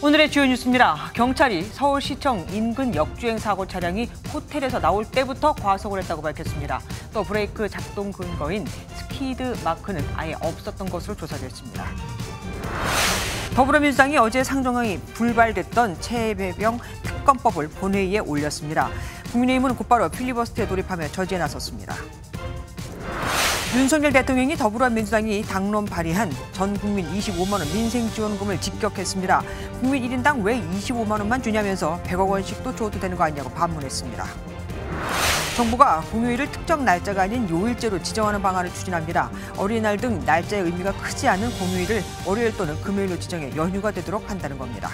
오늘의 주요 뉴스입니다. 경찰이 서울시청 인근 역주행 사고 차량이 호텔에서 나올 때부터 과속을 했다고 밝혔습니다. 또 브레이크 작동 근거인 스키드 마크는 아예 없었던 것으로 조사됐습니다. 더불어민주당이 어제 상정안이 불발됐던 최혜병 특검법을 본회의에 올렸습니다. 국민의힘은 곧바로 필리버스터에 돌입하며 저지에 나섰습니다. 윤석열 대통령이 더불어민주당이 당론 발의한 전 국민 25만 원 민생지원금을 직격했습니다. 국민 1인당 왜 25만 원만 주냐면서 100억 원씩도 줘도 되는 거 아니냐고 반문했습니다. 정부가 공휴일을 특정 날짜가 아닌 요일제로 지정하는 방안을 추진합니다. 어린이날 등 날짜의 의미가 크지 않은 공휴일을 월요일 또는 금요일로 지정해 연휴가 되도록 한다는 겁니다.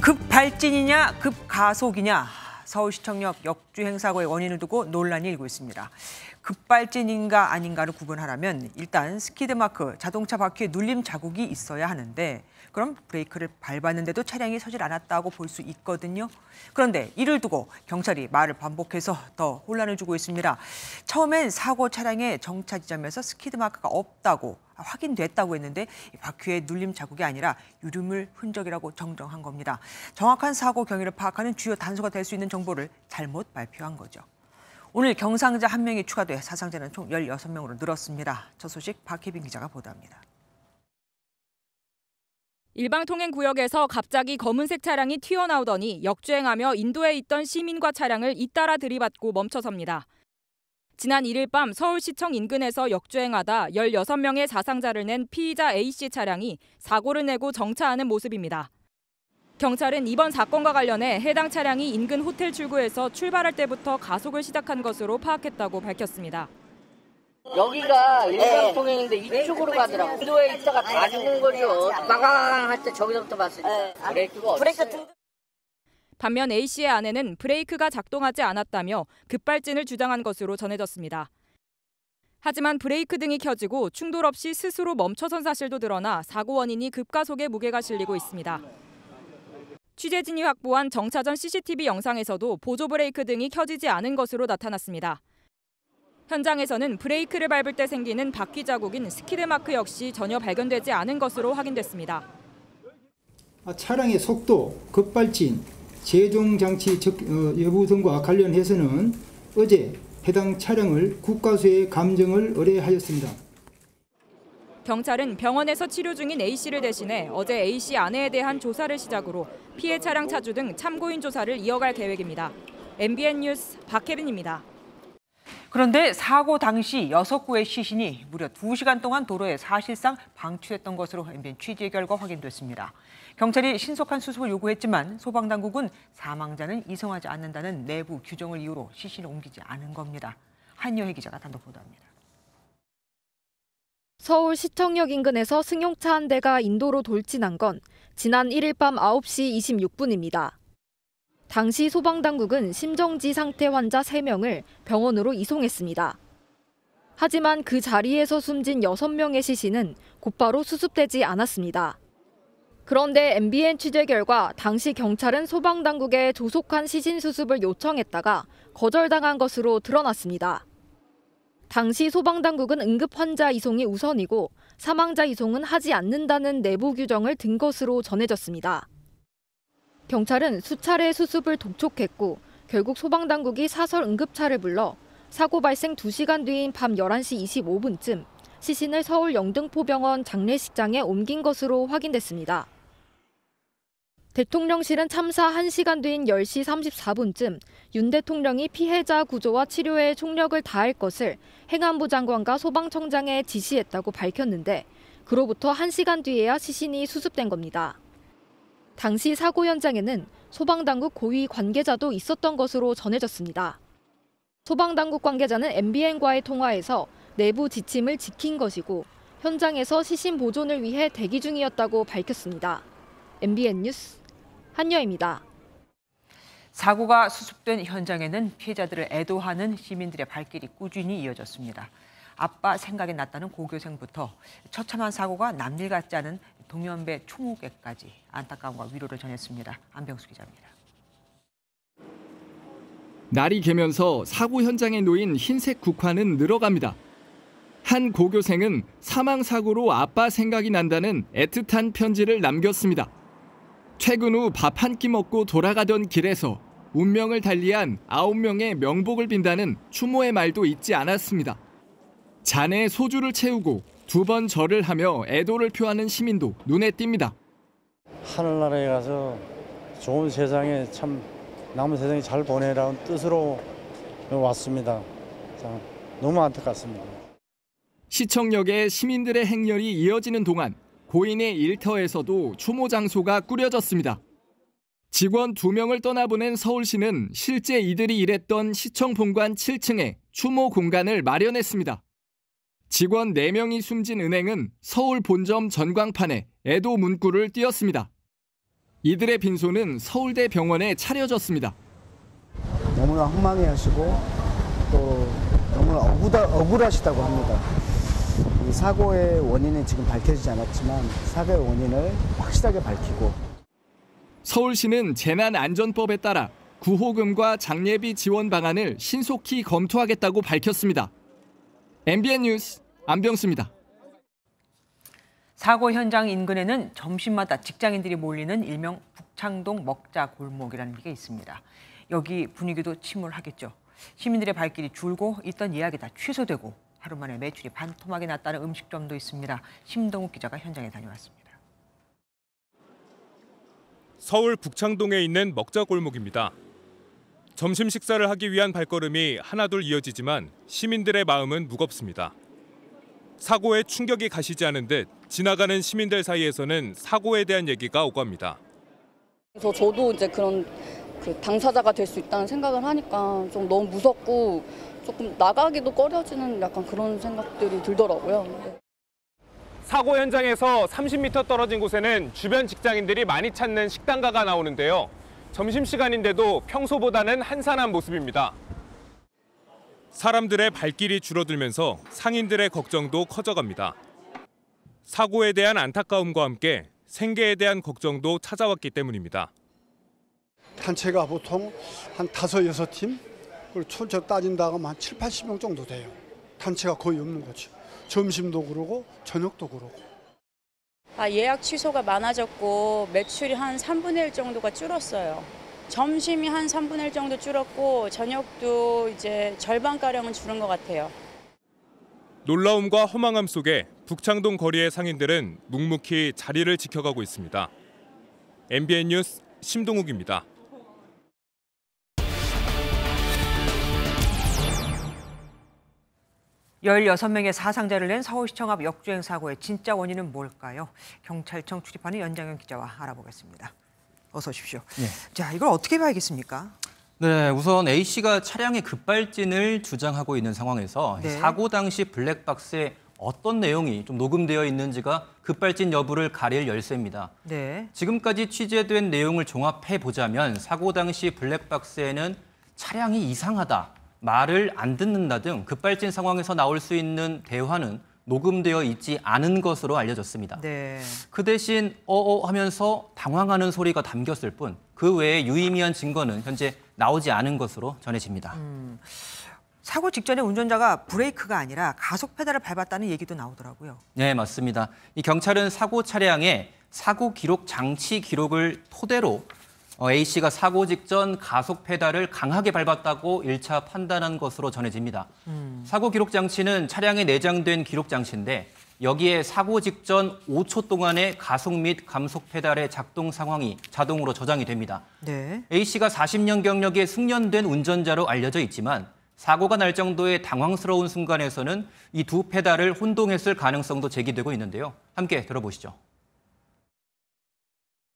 급발진이냐 급가속이냐, 서울시청역 역주행 사고의 원인을 두고 논란이 일고 있습니다. 급발진인가 아닌가를 구분하려면 일단 스키드마크, 자동차 바퀴에 눌림 자국이 있어야 하는데, 그럼 브레이크를 밟았는데도 차량이 서질 않았다고 볼 수 있거든요. 그런데 이를 두고 경찰이 말을 반복해서 더 혼란을 주고 있습니다. 처음엔 사고 차량의 정차 지점에서 스키드마크가 없다고 확인됐다고 했는데 바퀴에 눌림 자국이 아니라 유류물 흔적이라고 정정한 겁니다. 정확한 사고 경위를 파악하는 주요 단서가 될 수 있는 정보를 잘못 발표한 거죠. 오늘 경상자 1명이 추가돼 사상자는 총 16명으로 늘었습니다. 저 소식 박혜빈 기자가 보도합니다. 일방통행구역에서 갑자기 검은색 차량이 튀어나오더니 역주행하며 인도에 있던 시민과 차량을 잇따라 들이받고 멈춰섭니다. 지난 1일 밤 서울시청 인근에서 역주행하다 16명의 사상자를 낸 피의자 A씨 차량이 사고를 내고 정차하는 모습입니다. 경찰은 이번 사건과 관련해 해당 차량이 인근 호텔 출구에서 출발할 때부터 가속을 시작한 것으로 파악했다고 밝혔습니다. 여기가 일방통행인데 이쪽으로 가더라고. 인도에 있다가 다 죽은 거죠. 마강 할 때 저기서부터 봤으니까. 브레이크가 없어요. 반면 A씨의 아내는 브레이크가 작동하지 않았다며 급발진을 주장한 것으로 전해졌습니다. 하지만 브레이크 등이 켜지고 충돌 없이 스스로 멈춰선 사실도 드러나 사고 원인이 급가속에 무게가 실리고 있습니다. 취재진이 확보한 정차 전 CCTV 영상에서도 보조 브레이크 등이 켜지지 않은 것으로 나타났습니다. 현장에서는 브레이크를 밟을 때 생기는 바퀴 자국인 스키드마크 역시 전혀 발견되지 않은 것으로 확인됐습니다. 차량의 속도, 급발진, 제동장치 여부 등과 관련해서는 어제 해당 차량을 국과수에 감정을 의뢰하였습니다. 경찰은 병원에서 치료 중인 A씨를 대신해 어제 A씨 아내에 대한 조사를 시작으로 피해 차량 차주 등 참고인 조사를 이어갈 계획입니다. MBN 뉴스 박혜빈입니다. 그런데 사고 당시 6구의 시신이 무려 2시간 동안 도로에 사실상 방치됐던 것으로 MBN 취재 결과 확인됐습니다. 경찰이 신속한 수습을 요구했지만 소방당국은 사망자는 이송하지 않는다는 내부 규정을 이유로 시신을 옮기지 않은 겁니다. 한여희 기자가 단독 보도합니다. 서울시청역 인근에서 승용차 한 대가 인도로 돌진한 건 지난 1일 밤 9시 26분입니다. 당시 소방당국은 심정지 상태 환자 3명을 병원으로 이송했습니다. 하지만 그 자리에서 숨진 6명의 시신은 곧바로 수습되지 않았습니다. 그런데 MBN 취재 결과 당시 경찰은 소방당국에 조속한 시신 수습을 요청했다가 거절당한 것으로 드러났습니다. 당시 소방당국은 응급 환자 이송이 우선이고 사망자 이송은 하지 않는다는 내부 규정을 든 것으로 전해졌습니다. 경찰은 수차례 수습을 독촉했고 결국 소방당국이 사설 응급차를 불러 사고 발생 2시간 뒤인 밤 11시 25분쯤 시신을 서울 영등포병원 장례식장에 옮긴 것으로 확인됐습니다. 대통령실은 참사 1시간 뒤인 10시 34분쯤 윤 대통령이 피해자 구조와 치료에 총력을 다할 것을 행안부 장관과 소방청장에 지시했다고 밝혔는데 그로부터 1시간 뒤에야 시신이 수습된 겁니다. 당시 사고 현장에는 소방당국 고위 관계자도 있었던 것으로 전해졌습니다. 소방당국 관계자는 MBN과의 통화에서 내부 지침을 지킨 것이고 현장에서 시신 보존을 위해 대기 중이었다고 밝혔습니다. MBN 뉴스 한여입니다. 사고가 수습된 현장에는 피해자들을 애도하는 시민들의 발길이 꾸준히 이어졌습니다. 아빠 생각이 났다는 고교생부터 처참한 사고가 남일 같지 않은 동년배 총우에까지 안타까움과 위로를 전했습니다. 안병수 기자입니다. 날이 개면서 사고 현장에 놓인 흰색 국화는 늘어갑니다. 한 고교생은 사망 사고로 아빠 생각이 난다는 애틋한 편지를 남겼습니다. 퇴근 후 밥 한 끼 먹고 돌아가던 길에서 운명을 달리한 9명의 명복을 빈다는 추모의 말도 잊지 않았습니다. 잔에 소주를 채우고 2번 절을 하며 애도를 표하는 시민도 눈에 띕니다. 하늘나라에 가서 좋은 세상에 참 남은 세상에 잘 보내라는 뜻으로 왔습니다. 참 너무 안타깝습니다. 시청역에 시민들의 행렬이 이어지는 동안 고인의 일터에서도 추모 장소가 꾸려졌습니다. 직원 2명을 떠나보낸 서울시는 실제 이들이 일했던 시청 본관 7층에 추모 공간을 마련했습니다. 직원 4명이 숨진 은행은 서울 본점 전광판에 애도 문구를 띄었습니다. 이들의 빈소는 서울대 병원에 차려졌습니다. 너무나 황망해하시고 또 너무나 억울하시다고 합니다. 이 사고의 원인은 지금 밝혀지지 않았지만 사고의 원인을 확실하게 밝히고 서울시는 재난안전법에 따라 구호금과 장례비 지원 방안을 신속히 검토하겠다고 밝혔습니다. MBN 뉴스 안병수입니다. 사고 현장 인근에는 점심마다 직장인들이 몰리는 일명 북창동 먹자 골목이라는 게 있습니다. 여기 분위기도 침울하겠죠. 시민들의 발길이 줄고 있던 예약이 다 취소되고 하루 만에 매출이 반토막이 났다는 음식점도 있습니다. 심동욱 기자가 현장에 다녀왔습니다. 서울 북창동에 있는 먹자 골목입니다. 점심 식사를 하기 위한 발걸음이 하나둘 이어지지만 시민들의 마음은 무겁습니다. 사고에 충격이 가시지 않은 듯 지나가는 시민들 사이에서는 사고에 대한 얘기가 오갑니다. 그래서 저도 이제 그런 당사자가 될 수 있다는 생각을 하니까 좀 너무 무섭고 조금 나가기도 꺼려지는 약간 그런 생각들이 들더라고요. 사고 현장에서 30m 떨어진 곳에는 주변 직장인들이 많이 찾는 식당가가 나오는데요. 점심시간인데도 평소보다는 한산한 모습입니다. 사람들의 발길이 줄어들면서 상인들의 걱정도 커져갑니다. 사고에 대한 안타까움과 함께 생계에 대한 걱정도 찾아왔기 때문입니다. 단체가 보통 한 5, 6팀, 그리고 촌철 따진다고 하면 한 7, 80명 정도 돼요. 단체가 거의 없는 거죠. 점심도 그러고 저녁도 그러고. 예약 취소가 많아졌고 매출이 한 3분의 1 정도가 줄었어요. 점심이 한 3분의 1 정도 줄었고 저녁도 이제 절반가량은 줄은 것 같아요. 놀라움과 허망함 속에 북창동 거리의 상인들은 묵묵히 자리를 지켜가고 있습니다. MBN 뉴스 심동욱입니다. (16) 명의 사상자를 낸 서울시청 앞 역주행 사고의 진짜 원인은 뭘까요? 경찰청 출입하는 연장현 기자와 알아보겠습니다. 어서 오십시오. 네. 자, 이걸 어떻게 봐야겠습니까? 네, 우선 A씨가 차량의 급발진을 주장하고 있는 상황에서 네. 사고 당시 블랙박스에 어떤 내용이 좀 녹음되어 있는지가 급발진 여부를 가릴 열쇠입니다. 네. 지금까지 취재된 내용을 종합해 보자면 사고 당시 블랙박스에는 차량이 이상하다, 말을 안 듣는다 등 급발진 상황에서 나올 수 있는 대화는 녹음되어 있지 않은 것으로 알려졌습니다. 네. 그 대신 하면서 당황하는 소리가 담겼을 뿐 그 외에 유의미한 증거는 현재 나오지 않은 것으로 전해집니다. 사고 직전에 운전자가 브레이크가 아니라 가속 페달을 밟았다는 얘기도 나오더라고요. 네, 맞습니다. 이 경찰은 사고 차량의 사고 기록 장치 기록을 토대로 A씨가 사고 직전 가속 페달을 강하게 밟았다고 1차 판단한 것으로 전해집니다. 사고 기록 장치는 차량에 내장된 기록 장치인데 여기에 사고 직전 5초 동안의 가속 및 감속 페달의 작동 상황이 자동으로 저장이 됩니다. 네. A씨가 40년 경력의 숙련된 운전자로 알려져 있지만 사고가 날 정도의 당황스러운 순간에서는 이 두 페달을 혼동했을 가능성도 제기되고 있는데요. 함께 들어보시죠.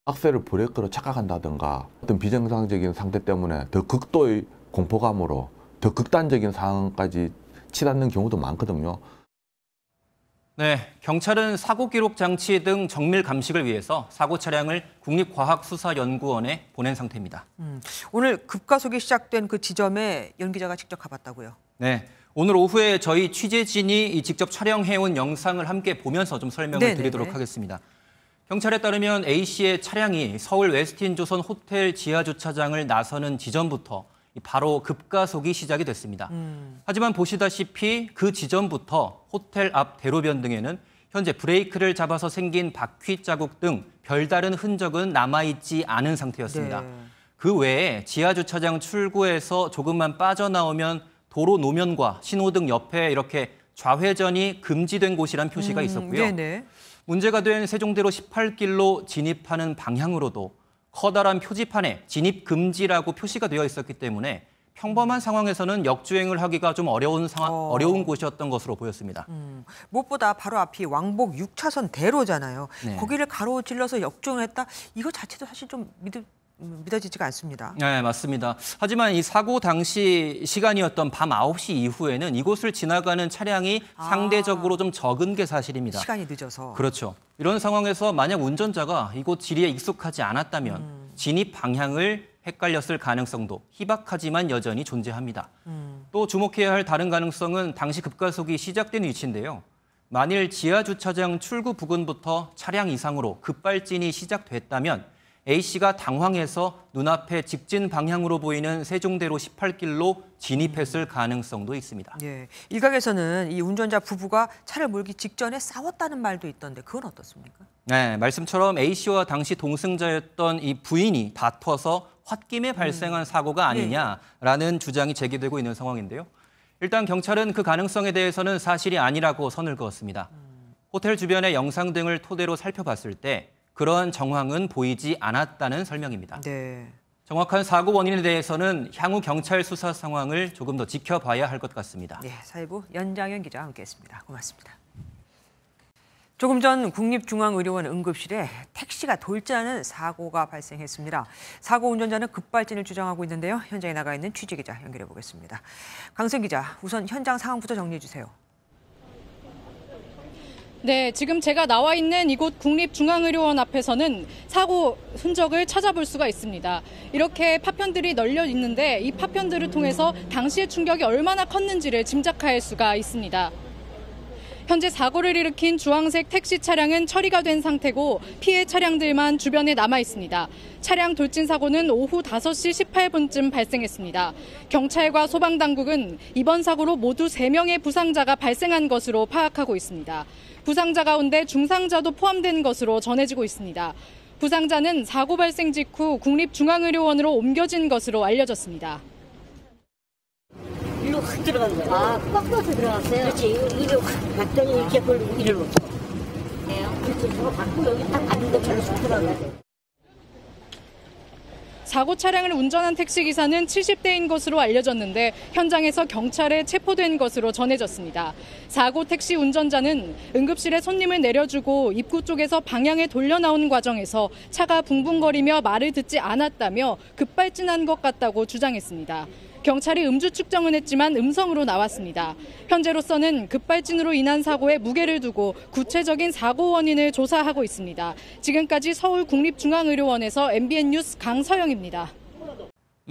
악셀을 브레이크로 착각한다든가 어떤 비정상적인 상태 때문에 더 극도의 공포감으로 더 극단적인 상황까지 치닫는 경우도 많거든요. 네, 경찰은 사고 기록 장치 등 정밀 감식을 위해서 사고 차량을 국립과학수사연구원에 보낸 상태입니다. 오늘 급가속이 시작된 그 지점에 연 기자가 직접 가봤다고요? 네, 오늘 오후에 저희 취재진이 직접 촬영해온 영상을 함께 보면서 좀 설명을 드리도록 하겠습니다. 경찰에 따르면 A씨의 차량이 서울 웨스틴 조선 호텔 지하주차장을 나서는 지점부터 바로 급가속이 시작이 됐습니다. 하지만 보시다시피 그 지점부터 호텔 앞 대로변 등에는 현재 브레이크를 잡아서 생긴 바퀴 자국 등 별다른 흔적은 남아있지 않은 상태였습니다. 네. 그 외에 지하주차장 출구에서 조금만 빠져나오면 도로 노면과 신호등 옆에 이렇게 좌회전이 금지된 곳이란 표시가 있었고요. 네네. 문제가 된 세종대로 18길로 진입하는 방향으로도 커다란 표지판에 진입 금지라고 표시가 되어 있었기 때문에 평범한 상황에서는 역주행을 하기가 좀 어려운 곳이었던 것으로 보였습니다. 무엇보다 바로 앞이 왕복 6차선 대로잖아요. 네. 거기를 가로질러서 역주행을 했다? 이거 자체도 사실 좀 믿어지지가 않습니다. 네, 맞습니다. 하지만 이 사고 당시 시간이었던 밤 9시 이후에는 이곳을 지나가는 차량이 상대적으로 좀 적은 게 사실입니다. 시간이 늦어서. 그렇죠. 이런 상황에서 만약 운전자가 이곳 지리에 익숙하지 않았다면 진입 방향을 헷갈렸을 가능성도 희박하지만 여전히 존재합니다. 또 주목해야 할 다른 가능성은 당시 급가속이 시작된 위치인데요. 만일 지하주차장 출구 부근부터 차량 이상으로 급발진이 시작됐다면 A씨가 당황해서 눈앞에 직진 방향으로 보이는 세종대로 18길로 진입했을 가능성도 있습니다. 예, 일각에서는 이 운전자 부부가 차를 몰기 직전에 싸웠다는 말도 있던데 그건 어떻습니까? 네, 말씀처럼 A씨와 당시 동승자였던 이 부인이 다퉈서 홧김에 발생한 사고가 아니냐라는 주장이 제기되고 있는 상황인데요. 일단 경찰은 그 가능성에 대해서는 사실이 아니라고 선을 그었습니다. 호텔 주변의 영상 등을 토대로 살펴봤을 때 그런 정황은 보이지 않았다는 설명입니다. 네. 정확한 사고 원인에 대해서는 향후 경찰 수사 상황을 조금 더 지켜봐야 할 것 같습니다. 네, 사회부 연장현 기자와 함께했습니다. 고맙습니다. 조금 전 국립중앙의료원 응급실에 택시가 돌진하는 사고가 발생했습니다. 사고 운전자는 급발진을 주장하고 있는데요. 현장에 나가 있는 취재기자 연결해 보겠습니다. 강승 기자, 우선 현장 상황부터 정리해 주세요. 네, 지금 제가 나와 있는 이곳 국립중앙의료원 앞에서는 사고 흔적을 찾아볼 수가 있습니다. 이렇게 파편들이 널려 있는데 이 파편들을 통해서 당시의 충격이 얼마나 컸는지를 짐작할 수가 있습니다. 현재 사고를 일으킨 주황색 택시 차량은 처리가 된 상태고 피해 차량들만 주변에 남아 있습니다. 차량 돌진 사고는 오후 5시 18분쯤 발생했습니다. 경찰과 소방당국은 이번 사고로 모두 3명의 부상자가 발생한 것으로 파악하고 있습니다. 부상자 가운데 중상자도 포함된 것으로 전해지고 있습니다. 부상자는 사고 발생 직후 국립중앙의료원으로 옮겨진 것으로 알려졌습니다. 일로 확 들어간 거예요. 아, 꺾어서 들어갔어요? 그렇지. 이리로 확 갔더니 이렇게 걸리고 이리로. 그렇지. 저거 받고 여기 딱 갔는데 저로 쑥 들어가요. 사고 차량을 운전한 택시기사는 70대인 것으로 알려졌는데 현장에서 경찰에 체포된 것으로 전해졌습니다. 사고 택시 운전자는 응급실에 손님을 내려주고 입구 쪽에서 방향에 돌려 나온 과정에서 차가 붕붕거리며 말을 듣지 않았다며 급발진한 것 같다고 주장했습니다. 경찰이 음주 측정은 했지만 음성으로 나왔습니다. 현재로서는 급발진으로 인한 사고에 무게를 두고 구체적인 사고 원인을 조사하고 있습니다. 지금까지 서울국립중앙의료원에서 MBN 뉴스 강서영입니다.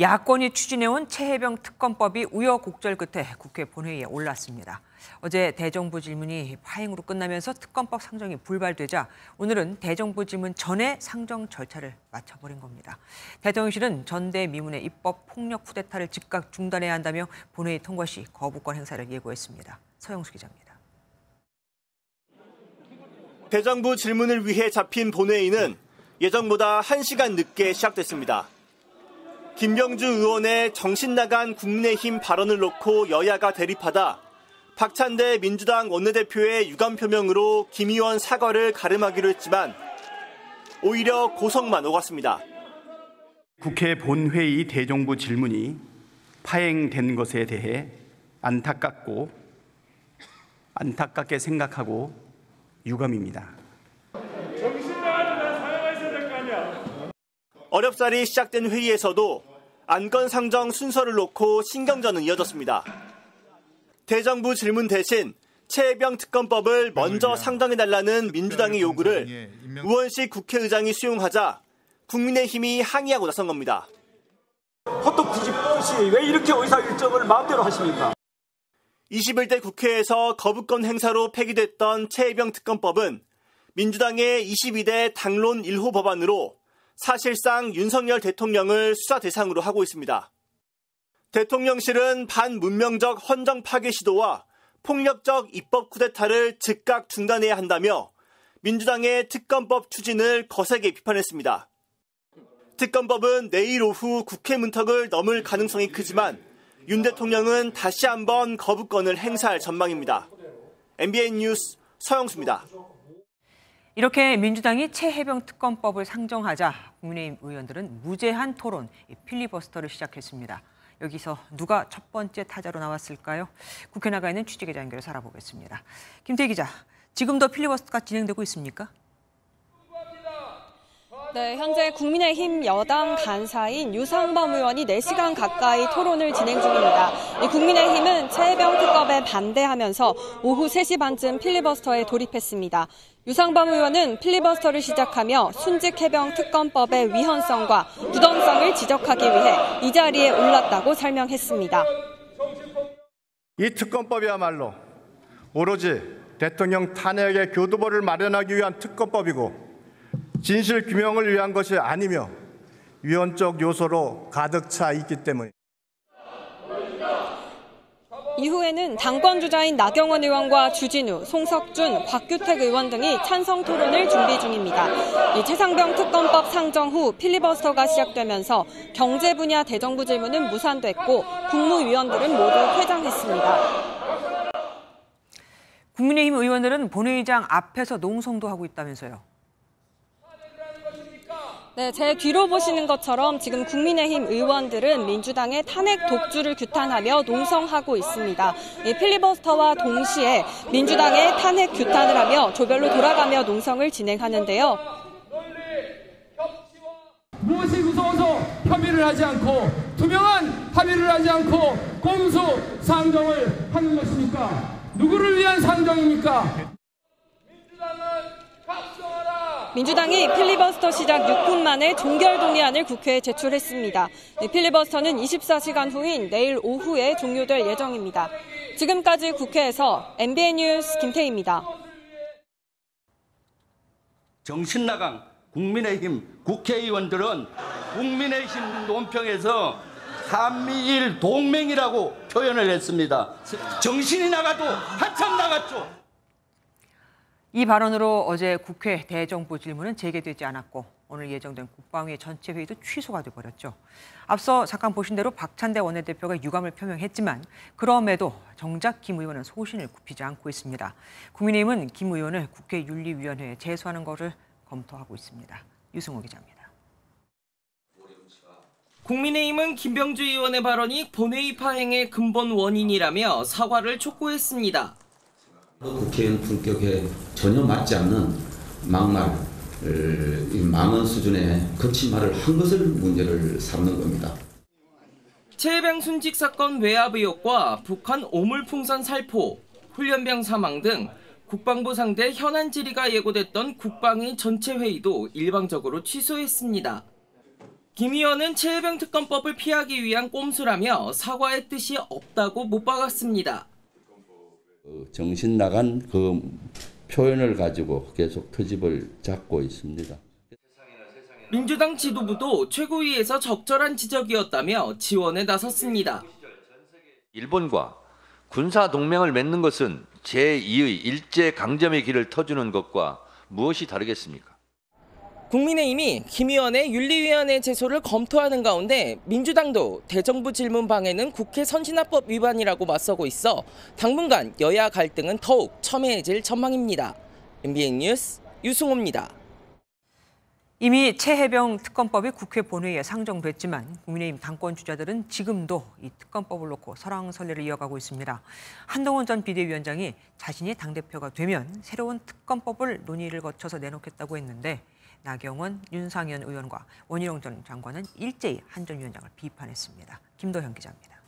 야권이 추진해온 최혜병 특검법이 우여곡절 끝에 국회 본회의에 올랐습니다. 어제 대정부 질문이 파행으로 끝나면서 특검법 상정이 불발되자 오늘은 대정부 질문 전에 상정 절차를 마쳐버린 겁니다. 대통령실은 전대미문의 입법 폭력 쿠데타를 즉각 중단해야 한다며 본회의 통과 시 거부권 행사를 예고했습니다. 서영수 기자입니다. 대정부 질문을 위해 잡힌 본회의는 예정보다 1시간 늦게 시작됐습니다. 김병주 의원의 정신 나간 국민의힘 발언을 놓고 여야가 대립하다 박찬대 민주당 원내대표의 유감 표명으로 김 의원 사과를 가름하기로 했지만 오히려 고성만 오갔습니다. 국회 본회의 대정부 질문이 파행된 것에 대해 안타깝게 생각하고 유감입니다. 어렵사리 시작된 회의에서도 안건 상정 순서를 놓고 신경전은 이어졌습니다. 대정부 질문 대신 최혜병 특검법을 먼저 상정해달라는 민주당의 요구를 우원식 국회의장이 수용하자 국민의힘이 항의하고 나선 겁니다. 호떡 뒤집듯이 왜 이렇게 의사 일정을 마음대로 하십니까? 21대 국회에서 거부권 행사로 폐기됐던 최혜병 특검법은 민주당의 22대 당론 1호 법안으로 사실상 윤석열 대통령을 수사 대상으로 하고 있습니다. 대통령실은 반문명적 헌정 파괴 시도와 폭력적 입법 쿠데타를 즉각 중단해야 한다며 민주당의 특검법 추진을 거세게 비판했습니다. 특검법은 내일 오후 국회 문턱을 넘을 가능성이 크지만 윤 대통령은 다시 한번 거부권을 행사할 전망입니다. MBN 뉴스 서영수입니다. 이렇게 민주당이 최혜병 특검법을 상정하자 국민의힘 의원들은 무제한 토론, 필리버스터를 시작했습니다. 여기서 누가 첫 번째 타자로 나왔을까요? 국회 나가 있는 취재기자 연결해서 알아보겠습니다. 김태희 기자, 지금도 필리버스터가 진행되고 있습니까? 네, 현재 국민의힘 여당 간사인 유상범 의원이 4시간 가까이 토론을 진행 중입니다. 국민의힘은 최혜병 특검에 반대하면서 오후 3시 반쯤 필리버스터에 돌입했습니다. 유상범 의원은 필리버스터를 시작하며 순직 해병 특검법의 위헌성과 부당성을 지적하기 위해 이 자리에 올랐다고 설명했습니다. 이 특검법이야말로 오로지 대통령 탄핵의 교두보를 마련하기 위한 특검법이고 진실 규명을 위한 것이 아니며 위헌적 요소로 가득 차 있기 때문입니다. 이후에는 당권 주자인 나경원 의원과 주진우, 송석준, 곽규택 의원 등이 찬성 토론을 준비 중입니다. 최상병 특검법 상정 후 필리버스터가 시작되면서 경제 분야 대정부 질문은 무산됐고 국무위원들은 모두 퇴장했습니다. 국민의힘 의원들은 본회의장 앞에서 농성도 하고 있다면서요. 네, 제 뒤로 보시는 것처럼 지금 국민의힘 의원들은 민주당의 탄핵 독주를 규탄하며 농성하고 있습니다. 이 필리버스터와 동시에 민주당의 탄핵 규탄을 하며 조별로 돌아가며 농성을 진행하는데요. 무엇이 무서워서 협의를 하지 않고 투명한 합의를 하지 않고 공수 상정을 하는 것입니까? 누구를 위한 상정입니까? 민주당이 필리버스터 시작 6분 만에 종결 동의안을 국회에 제출했습니다. 필리버스터는 24시간 후인 내일 오후에 종료될 예정입니다. 지금까지 국회에서 MBN 뉴스 김태희입니다. 정신 나간 국민의힘 국회의원들은 국민의힘 논평에서 한미일 동맹이라고 표현을 했습니다. 정신이 나가도 한참 나갔죠. 이 발언으로 어제 국회 대정부 질문은 재개되지 않았고 오늘 예정된 국방위 전체 회의도 취소가 돼버렸죠. 앞서 잠깐 보신 대로 박찬대 원내대표가 유감을 표명했지만 그럼에도 정작 김 의원은 소신을 굽히지 않고 있습니다. 국민의힘은 김 의원을 국회 윤리위원회에 제소하는 것을 검토하고 있습니다. 유승호 기자입니다. 국민의힘은 김병주 의원의 발언이 본회의 파행의 근본 원인이라며 사과를 촉구했습니다. 국회의원 품격에 전혀 맞지 않는 막말, 망언 수준의 거친 말을 한 것을 문제를 삼는 겁니다. 최혜병 순직 사건 외압 의혹과 북한 오물풍선 살포, 훈련병 사망 등 국방부 상대 현안 질의가 예고됐던 국방위 전체 회의도 일방적으로 취소했습니다. 김 의원은 최혜병 특검법을 피하기 위한 꼼수라며 사과의 뜻이 없다고 못 박았습니다. 정신 나간 그 표현을 가지고 계속 트집을 잡고 있습니다. 민주당 지도부도 최고위에서 적절한 지적이었다며 지원에 나섰습니다. 일본과 군사 동맹을 맺는 것은 제2의 일제강점의 길을 터주는 것과 무엇이 다르겠습니까? 국민의힘이 김 의원의 윤리위원회 제소를 검토하는 가운데 민주당도 대정부 질문 방해는 국회 선진화법 위반이라고 맞서고 있어 당분간 여야 갈등은 더욱 첨예해질 전망입니다. MBN 뉴스 유승호입니다. 이미 최혜병 특검법이 국회 본회의에 상정됐지만 국민의힘 당권 주자들은 지금도 이 특검법을 놓고 설왕설래를 이어가고 있습니다. 한동훈 전 비대위원장이 자신이 당대표가 되면 새로운 특검법을 논의를 거쳐서 내놓겠다고 했는데 나경원, 윤상현 의원과 원희룡 전 장관은 일제히 한 전 위원장을 비판했습니다. 김도현 기자입니다.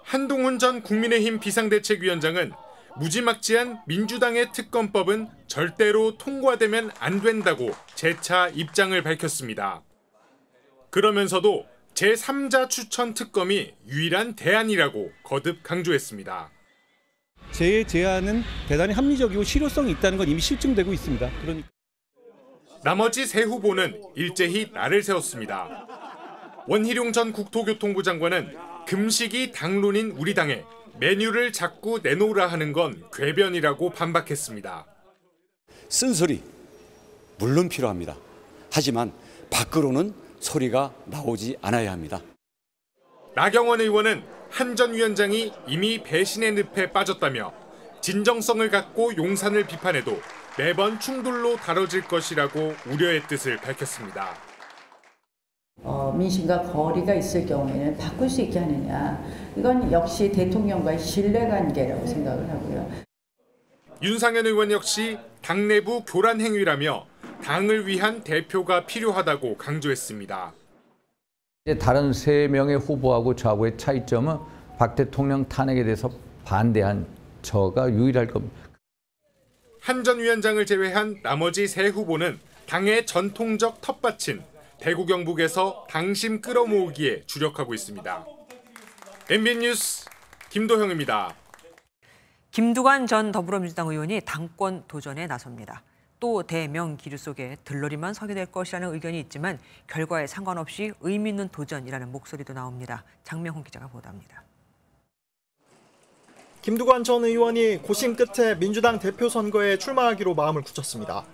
한동훈 전 국민의힘 비상대책위원장은 무지막지한 민주당의 특검법은 절대로 통과되면 안 된다고 재차 입장을 밝혔습니다. 그러면서도 제3자 추천 특검이 유일한 대안이라고 거듭 강조했습니다. 제 제안은 대단히 합리적이고 실효성이 있다는 건 이미 실증되고 있습니다. 그러니까 나머지 세 후보는 일제히 날을 세웠습니다. 원희룡 전 국토교통부 장관은 금식이 당론인 우리 당에 메뉴를 자꾸 내놓으라 하는 건 궤변이라고 반박했습니다. 쓴소리 물론 필요합니다. 하지만 밖으로는 소리가 나오지 않아야 합니다. 나경원 의원은 한 전 위원장이 이미 배신의 늪에 빠졌다며 진정성을 갖고 용산을 비판해도 매번 충돌로 다뤄질 것이라고 우려의 뜻을 밝혔습니다. 민심과 거리가 있을 경우에는 바꿀 수 있게 하느냐. 이건 역시 대통령과의 신뢰관계라고 생각을 하고요. 윤상현 의원 역시 당 내부 교란 행위라며 당을 위한 대표가 필요하다고 강조했습니다. 다른 3명의 후보하고 저하고의 차이점은 박 대통령 탄핵에 대해서 반대한 저가 유일할 겁니다. 한 전 위원장을 제외한 나머지 3 후보는 당의 전통적 텃밭인 대구 경북에서 당심 끌어모으기에 주력하고 있습니다. MBN 뉴스 김도형입니다. 김두관 전 더불어민주당 의원이 당권 도전에 나섭니다. 또 대명 기류 속에 들러리만 서게 될 것이라는 의견이 있지만 결과에 상관없이 의미 있는 도전이라는 목소리도 나옵니다. 장명훈 기자가 보도합니다. 김두관 전 의원이 고심 끝에 민주당 대표 선거에 출마하기로 마음을 굳혔습니다.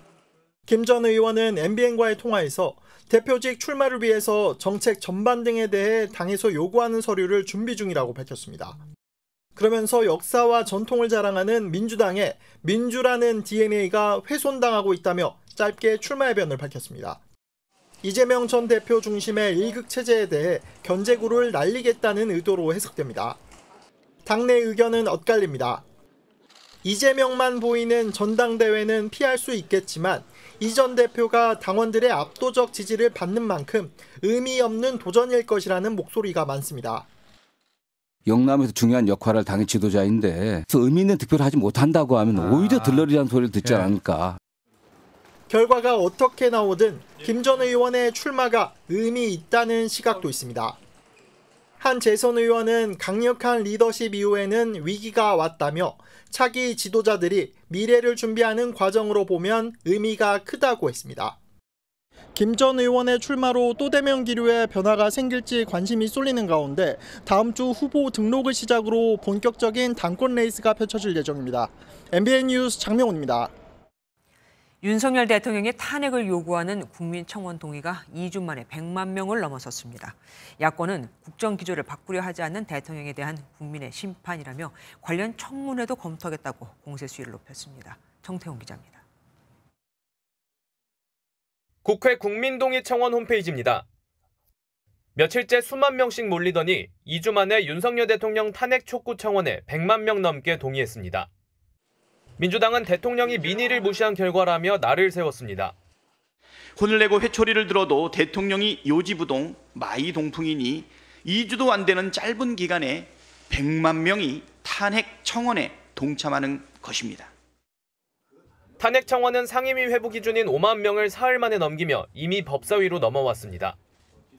김 전 의원은 MBN과의 통화에서 대표직 출마를 위해서 정책 전반 등에 대해 당에서 요구하는 서류를 준비 중이라고 밝혔습니다. 그러면서 역사와 전통을 자랑하는 민주당의 민주라는 DNA가 훼손당하고 있다며 짧게 출마 해변을 밝혔습니다. 이재명 전 대표 중심의 일극 체제에 대해 견제구를 날리겠다는 의도로 해석됩니다. 당내 의견은 엇갈립니다. 이재명만 보이는 전당대회는 피할 수 있겠지만 이 전 대표가 당원들의 압도적 지지를 받는 만큼 의미 없는 도전일 것이라는 목소리가 많습니다. 영남에서 중요한 역할을 당의 지도자인데 의미 있는 득표를 하지 못한다고 하면 오히려 들러리라는 소리를 듣지 않을까. 결과가 어떻게 나오든 김 전 의원의 출마가 의미 있다는 시각도 있습니다. 한 재선 의원은 강력한 리더십 이후에는 위기가 왔다며 차기 지도자들이 미래를 준비하는 과정으로 보면 의미가 크다고 했습니다. 김 전 의원의 출마로 또 대면 기류에 변화가 생길지 관심이 쏠리는 가운데 다음 주 후보 등록을 시작으로 본격적인 당권 레이스가 펼쳐질 예정입니다. MBN 뉴스 장명훈입니다. 윤석열 대통령의 탄핵을 요구하는 국민청원 동의가 2주 만에 100만 명을 넘어섰습니다. 야권은 국정기조를 바꾸려 하지 않는 대통령에 대한 국민의 심판이라며 관련 청문회도 검토하겠다고 공세 수위를 높였습니다. 정태훈 기자입니다. 국회 국민동의청원 홈페이지입니다. 며칠째 수만 명씩 몰리더니 2주 만에 윤석열 대통령 탄핵 촉구 청원에 100만 명 넘게 동의했습니다. 민주당은 대통령이 민의를 무시한 결과라며 날을 세웠습니다. 혼을 내고 회초리를 들어도 대통령이 요지부동 마이동풍이니 2주도 안 되는 짧은 기간에 100만 명이 탄핵 청원에 동참하는 것입니다. 탄핵 청원은 상임위 회부 기준인 5만 명을 사흘 만에 넘기며 이미 법사위로 넘어왔습니다.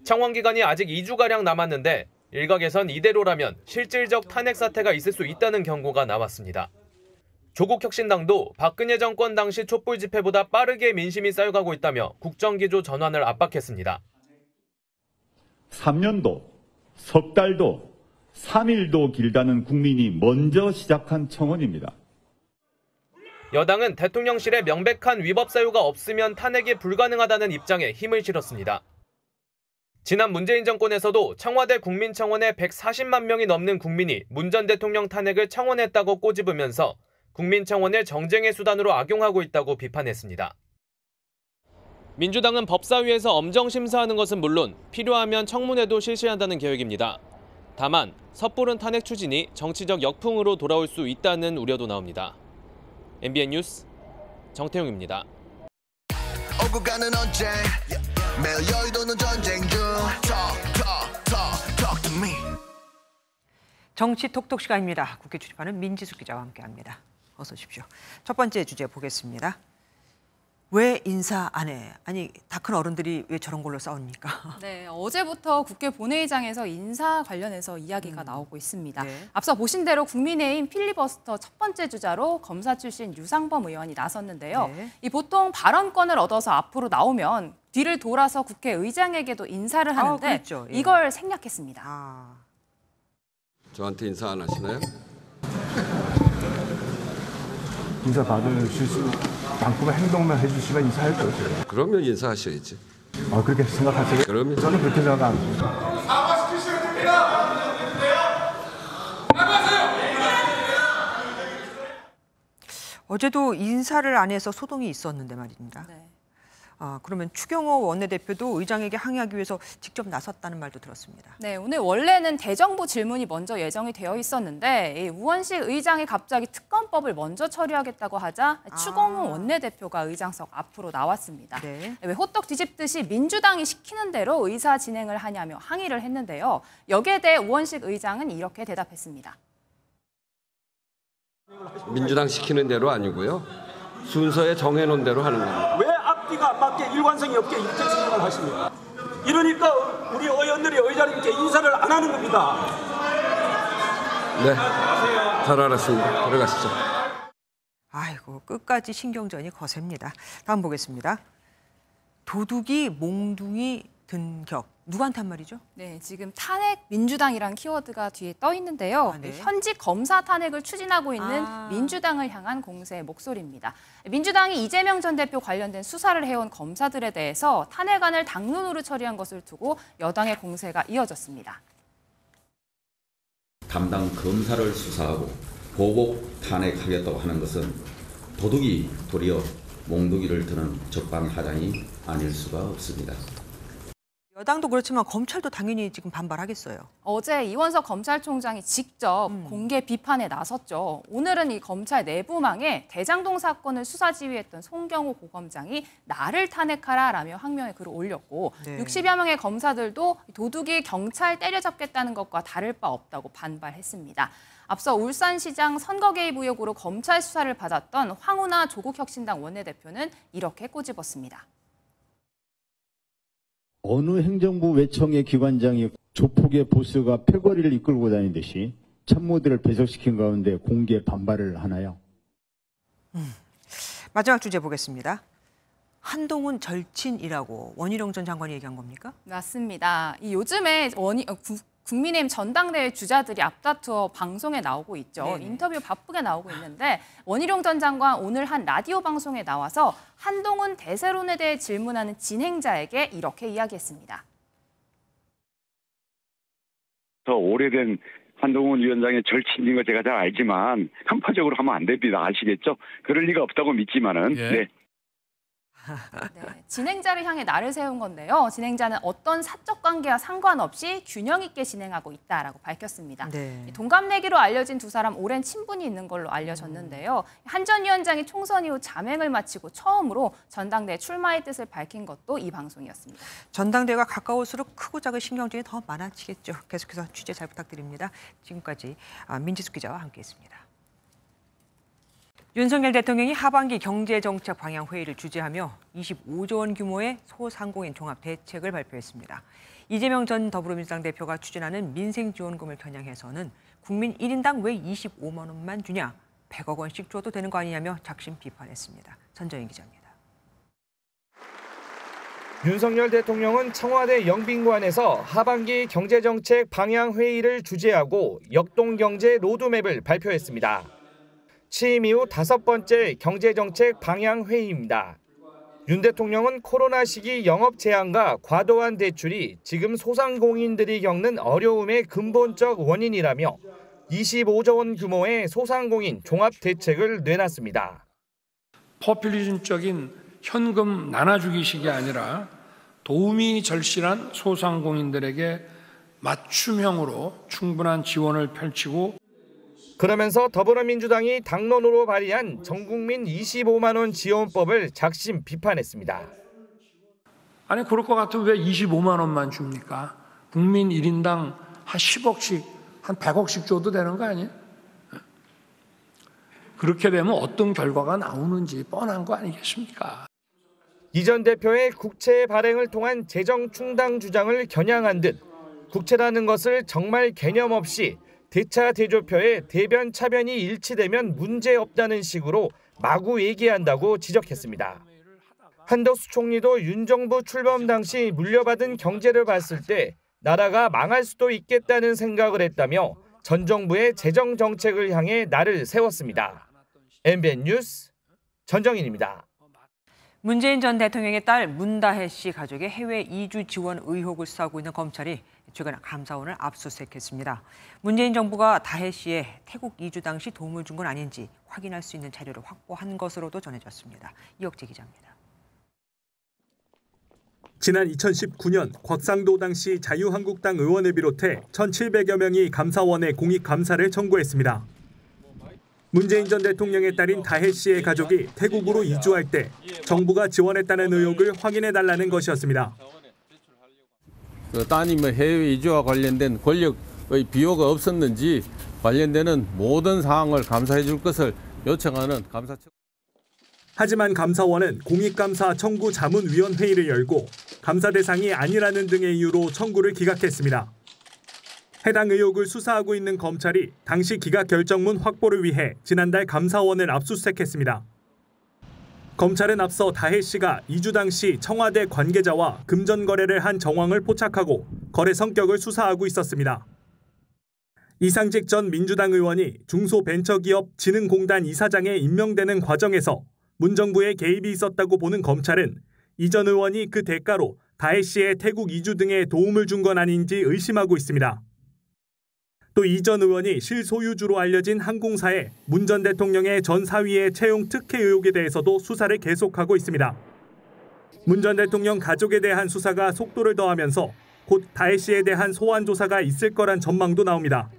청원 기간이 아직 2주가량 남았는데 일각에선 이대로라면 실질적 탄핵 사태가 있을 수 있다는 경고가 나왔습니다. 조국혁신당도 박근혜 정권 당시 촛불 집회보다 빠르게 민심이 쌓여가고 있다며 국정기조 전환을 압박했습니다. 3년도, 석 달도, 3일도 길다는 국민이 먼저 시작한 청원입니다. 여당은 대통령실에 명백한 위법 사유가 없으면 탄핵이 불가능하다는 입장에 힘을 실었습니다. 지난 문재인 정권에서도 청와대 국민청원에 140만 명이 넘는 국민이 문 전 대통령 탄핵을 청원했다고 꼬집으면서 국민청원을 정쟁의 수단으로 악용하고 있다고 비판했습니다. 민주당은 법사위에서 엄정 심사하는 것은 물론 필요하면 청문회도 실시한다는 계획입니다. 다만 섣부른 탄핵 추진이 정치적 역풍으로 돌아올 수 있다는 우려도 나옵니다. MBN 뉴스 정태용입니다. 오고 가는 언제 매일 여의도는 전쟁 중 Talk to me. 정치 톡톡 시간입니다. 국회 출입하는 민지숙 기자와 함께합니다. 어서 오십시오. 첫 번째 주제 보겠습니다. 왜 인사 안 해? 아니 다 큰 어른들이 왜 저런 걸로 싸웁니까? 네, 어제부터 국회 본회의장에서 인사 관련해서 이야기가 나오고 있습니다. 네. 앞서 보신 대로 국민의힘 필리버스터 첫 번째 주자로 검사 출신 유상범 의원이 나섰는데요. 네. 이 보통 발언권을 얻어서 앞으로 나오면 뒤를 돌아서 국회의장에게도 인사를 하는데 그랬죠. 예. 이걸 생략했습니다. 저한테 인사 안 하시나요? 인사 받으실 만큼의 행동만 해주시면 인사할 거예요. 그러면 인사하셔야지. 그렇게 생각하세요? 그러면 저는 그렇게 생각 안 합니다. 사과시키셔야 됩니다. 어제도 인사를 안 해서 소동이 있었는데 말입니다. 네. 그러면 추경호 원내대표도 의장에게 항의하기 위해서 직접 나섰다는 말도 들었습니다. 네, 오늘 원래는 대정부 질문이 먼저 예정이 되어 있었는데 우원식 의장이 갑자기 특검법을 먼저 처리하겠다고 하자 추경호 원내대표가 의장석 앞으로 나왔습니다. 네. 왜 호떡 뒤집듯이 민주당이 시키는 대로 의사 진행을 하냐며 항의를 했는데요. 여기에 대해 우원식 의장은 이렇게 대답했습니다. 민주당 시키는 대로 아니고요. 순서에 정해놓은 대로 하는 겁니다. 왜 앞뒤가 안 맞게 일관성이 없게 이렇게 진행을 하십니까? 이러니까 우리 의원들이 의장님께 인사를 안 하는 겁니다. 네, 잘 알았습니다. 들어가시죠. 아이고, 끝까지 신경전이 거셉니다. 다음 보겠습니다. 도둑이 몽둥이 든 격. 누구한테 한 말이죠? 네, 지금 탄핵 민주당이란 키워드가 뒤에 떠 있는데요. 네. 현직 검사 탄핵을 추진하고 있는 민주당을 향한 공세의 목소리입니다. 민주당이 이재명 전 대표 관련된 수사를 해온 검사들에 대해서 탄핵안을 당론으로 처리한 것을 두고 여당의 공세가 이어졌습니다. 담당 검사를 수사하고 보복 탄핵하겠다고 하는 것은 도둑이 도리어 몽둥이를 드는 적반하장이 아닐 수가 없습니다. 여당도 그렇지만 검찰도 당연히 지금 반발하겠어요. 어제 이원석 검찰총장이 직접 공개 비판에 나섰죠. 오늘은 이 검찰 내부망에 대장동 사건을 수사 지휘했던 송경호 고검장이 나를 탄핵하라라며 항명의 글을 올렸고 네. 60여 명의 검사들도 도둑이 경찰 때려잡겠다는 것과 다를 바 없다고 반발했습니다. 앞서 울산시장 선거 개입 의혹으로 검찰 수사를 받았던 황운하 조국혁신당 원내대표는 이렇게 꼬집었습니다. 어느 행정부 외청의 기관장이 조폭의 보스가 패거리를 이끌고 다니듯이 참모들을 배석시킨 가운데 공개 반발을 하나요? 마지막 주제 보겠습니다. 한동훈 절친이라고 원희룡 전 장관이 얘기한 겁니까? 맞습니다. 요즘에 국민의힘 전당대회 주자들이 앞다투어 방송에 나오고 있죠. 네네. 인터뷰 바쁘게 나오고 있는데 원희룡 전 장관 오늘 한 라디오 방송에 나와서 한동훈 대세론에 대해 질문하는 진행자에게 이렇게 이야기했습니다. 더 오래된 한동훈 위원장의 절친인 거 제가 잘 알지만 편파적으로 하면 안 됩니다. 아시겠죠? 그럴 리가 없다고 믿지만은. 예. 네. 네, 진행자를 향해 날을 세운 건데요. 진행자는 어떤 사적 관계와 상관없이 균형 있게 진행하고 있다라고 밝혔습니다. 네. 동갑내기로 알려진 두 사람 오랜 친분이 있는 걸로 알려졌는데요. 한 전 위원장이 총선 이후 잠행을 마치고 처음으로 전당대회 출마의 뜻을 밝힌 것도 이 방송이었습니다. 전당대회가 가까울수록 크고 작은 신경전이 더 많아지겠죠. 계속해서 취재 잘 부탁드립니다. 지금까지 민지숙 기자와 함께했습니다. 윤석열 대통령이 하반기 경제정책 방향 회의를 주재하며 25조 원 규모의 소상공인 종합 대책을 발표했습니다. 이재명 전 더불어민주당 대표가 추진하는 민생지원금을 겨냥해서는 국민 1인당 왜 25만 원만 주냐, 100억 원씩 줘도 되는 거 아니냐며 작심 비판했습니다. 전정인 기자입니다. 윤석열 대통령은 청와대 영빈관에서 하반기 경제정책 방향 회의를 주재하고 역동경제 로드맵을 발표했습니다. 취임 이후 5번째 경제정책 방향 회의입니다. 윤 대통령은 코로나 시기 영업 제한과 과도한 대출이 지금 소상공인들이 겪는 어려움의 근본적 원인이라며 25조 원 규모의 소상공인 종합 대책을 내놨습니다. 포퓰리즘적인 현금 나눠주기식이 아니라 도움이 절실한 소상공인들에게 맞춤형으로 충분한 지원을 펼치고 그러면서 더불어민주당이 당론으로 발의한 전국민 25만 원 지원법을 작심 비판했습니다. 아니 그럴 것 같으면 왜 25만 원만 줍니까? 국민 1인당 한 10억씩, 한 100억씩 줘도 되는 거 아니에요? 그렇게 되면 어떤 결과가 나오는지 뻔한 거 아니겠습니까? 이 전 대표의 국채 발행을 통한 재정 충당 주장을 겨냥한 듯 국채라는 것을 정말 개념 없이 대차 대조표에 대변 차변이 일치되면 문제없다는 식으로 마구 얘기한다고 지적했습니다. 한덕수 총리도 윤 정부 출범 당시 물려받은 경제를 봤을 때 나라가 망할 수도 있겠다는 생각을 했다며 전 정부의 재정 정책을 향해 날을 세웠습니다. MBN 뉴스 전정인입니다. 문재인 전 대통령의 딸 문다혜 씨 가족의 해외 이주 지원 의혹을 수사하고 있는 검찰이 최근 감사원을 압수수색했습니다. 문재인 정부가 다혜 씨의 태국 이주 당시 도움을 준 건 아닌지 확인할 수 있는 자료를 확보한 것으로도 전해졌습니다. 이혁재 기자입니다. 지난 2019년 곽상도 당시 자유한국당 의원을 비롯해 1,700여 명이 감사원에 공익감사를 청구했습니다. 문재인 전 대통령의 딸인 다혜 씨의 가족이 태국으로 이주할 때 정부가 지원했다는 의혹을 확인해달라는 것이었습니다. 따님의 해외 이주와 관련된 권력의 비호가 없었는지 관련되는 모든 사항을 감사해 줄 것을 요청하는 감사. 하지만 감사원은 공익감사 청구 자문위원회의를 열고 감사 대상이 아니라는 등의 이유로 청구를 기각했습니다. 해당 의혹을 수사하고 있는 검찰이 당시 기각 결정문 확보를 위해 지난달 감사원을 압수수색했습니다. 검찰은 앞서 다혜 씨가 이주 당시 청와대 관계자와 금전 거래를 한 정황을 포착하고 거래 성격을 수사하고 있었습니다. 이상직 전 민주당 의원이 중소벤처기업진흥공단 이사장에 임명되는 과정에서 문정부의 개입이 있었다고 보는 검찰은 이 전 의원이 그 대가로 다혜 씨의 태국 이주 등에 도움을 준 건 아닌지 의심하고 있습니다. 또 이 전 의원이 실소유주로 알려진 항공사에 문 전 대통령의 전 사위의 채용 특혜 의혹에 대해서도 수사를 계속하고 있습니다. 문 전 대통령 가족에 대한 수사가 속도를 더하면서 곧 다혜 씨에 대한 소환 조사가 있을 거란 전망도 나옵니다.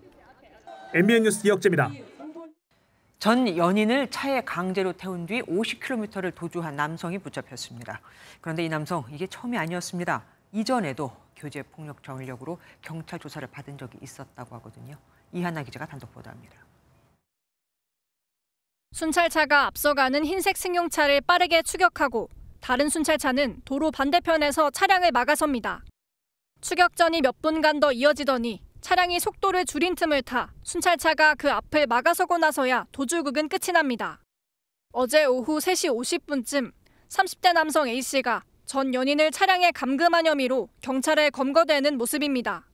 MBN 뉴스 이혁재입니다. 전 연인을 차에 강제로 태운 뒤 50km를 도주한 남성이 붙잡혔습니다. 그런데 이 남성 이게 처음이 아니었습니다. 이전에도 교제 폭력 전력으로 경찰 조사를 받은 적이 있었다고 하거든요. 이한나 기자가 단독 보도합니다. 순찰차가 앞서가는 흰색 승용차를 빠르게 추격하고 다른 순찰차는 도로 반대편에서 차량을 막아섭니다. 추격전이 몇 분간 더 이어지더니 차량이 속도를 줄인 틈을 타 순찰차가 그 앞을 막아서고 나서야 도주국은 끝이 납니다. 어제 오후 3시 50분쯤 30대 남성 A씨가 전 연인을 차량에 감금한 혐의로 경찰에 검거되는 모습입니다.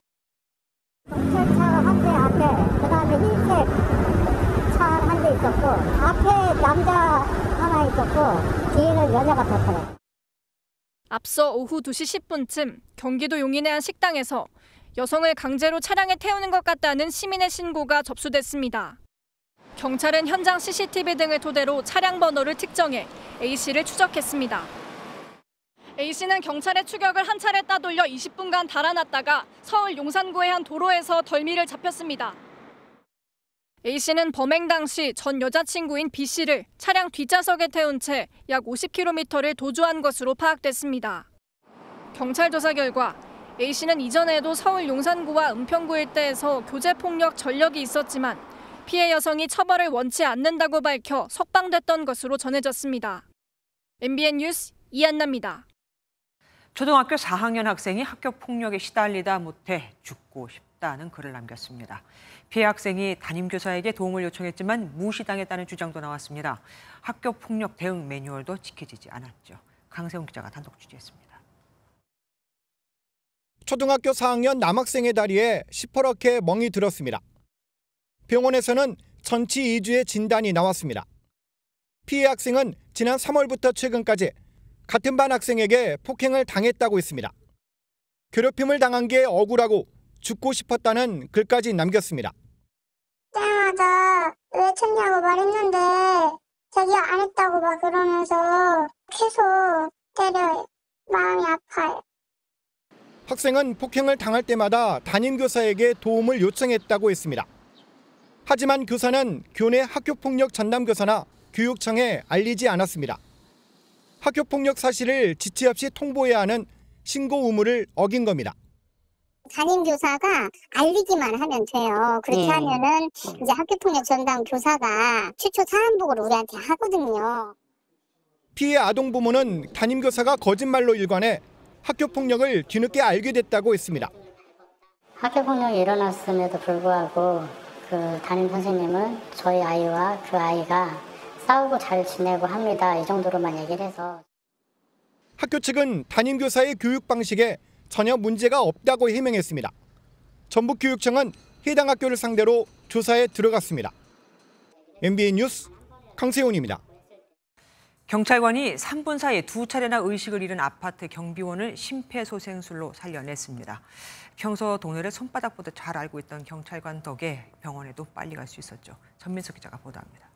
경찰차가 한 대 앞에, 그다음에 흰색 차 한 대 있었고, 앞에 남자 하나 있었고, 뒤에는 여자가 탔더라고요. 앞서 오후 2시 10분쯤 경기도 용인의 한 식당에서 여성을 강제로 차량에 태우는 것 같다는 시민의 신고가 접수됐습니다. 경찰은 현장 CCTV 등을 토대로 차량 번호를 특정해 A씨를 추적했습니다. A씨는 경찰의 추격을 한 차례 따돌려 20분간 달아났다가 서울 용산구의 한 도로에서 덜미를 잡혔습니다. A씨는 범행 당시 전 여자친구인 B씨를 차량 뒷좌석에 태운 채 약 50km를 도주한 것으로 파악됐습니다. 경찰 조사 결과 A씨는 이전에도 서울 용산구와 은평구 일대에서 교제폭력 전력이 있었지만 피해 여성이 처벌을 원치 않는다고 밝혀 석방됐던 것으로 전해졌습니다. MBN 뉴스 이한나입니다. 초등학교 4학년 학생이 학교 폭력에 시달리다 못해 죽고 싶다는 글을 남겼습니다. 피해 학생이 담임교사에게 도움을 요청했지만 무시당했다는 주장도 나왔습니다. 학교 폭력 대응 매뉴얼도 지켜지지 않았죠. 강세훈 기자가 단독 취재했습니다. 초등학교 4학년 남학생의 다리에 시퍼렇게 멍이 들었습니다. 병원에서는 전치 2주의 진단이 나왔습니다. 피해 학생은 지난 3월부터 최근까지 같은 반 학생에게 폭행을 당했다고 했습니다. 괴롭힘을 당한 게 억울하고 죽고 싶었다는 글까지 남겼습니다. 때마다 왜 쳤냐고 말했는데 자기가 안 했다고 막 그러면서 계속 때려요. 마음이 아파요. 학생은 폭행을 당할 때마다 담임교사에게 도움을 요청했다고 했습니다. 하지만 교사는 교내 학교폭력 전담교사나 교육청에 알리지 않았습니다. 학교폭력 사실을 지체 없이 통보해야 하는 신고 의무를 어긴 겁니다. 담임교사가 알리기만 하면 돼요. 그렇게 하면은 이제 학교폭력 전담 교사가 최초 사안복을 우리한테 하거든요. 피해 아동 부모는 담임교사가 거짓말로 일관해 학교폭력을 뒤늦게 알게 됐다고 했습니다. 학교폭력이 일어났음에도 불구하고 그 담임 선생님은 저희 아이와 그 아이가 싸우고 잘 지내고 합니다. 이 정도로만 얘기를 해서. 학교 측은 담임교사의 교육 방식에 전혀 문제가 없다고 해명했습니다. 전북교육청은 해당 학교를 상대로 조사에 들어갔습니다. MBN 뉴스 강세훈입니다. 경찰관이 3분 사이에 2차례나 의식을 잃은 아파트 경비원을 심폐소생술로 살려냈습니다. 평소 동료를 손바닥보다 잘 알고 있던 경찰관 덕에 병원에도 빨리 갈 수 있었죠. 전민석 기자가 보도합니다.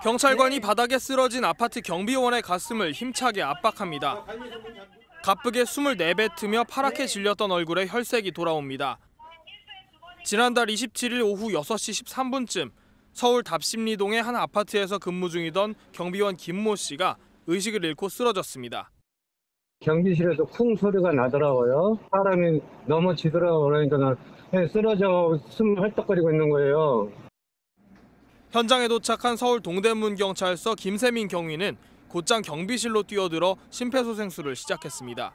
경찰관이 바닥에 쓰러진 아파트 경비원의 가슴을 힘차게 압박합니다. 가쁘게 숨을 내뱉으며 파랗게 질렸던 얼굴에 혈색이 돌아옵니다. 지난달 27일 오후 6시 13분쯤 서울 답심리동의 한 아파트에서 근무 중이던 경비원 김모 씨가 의식을 잃고 쓰러졌습니다. 경비실에서 쿵 소리가 나더라고요. 사람이 넘어지더라고요. 그러니까 쓰러져 숨 헐떡거리고 있는 거예요. 현장에 도착한 서울 동대문경찰서 김세민 경위는 곧장 경비실로 뛰어들어 심폐소생술을 시작했습니다.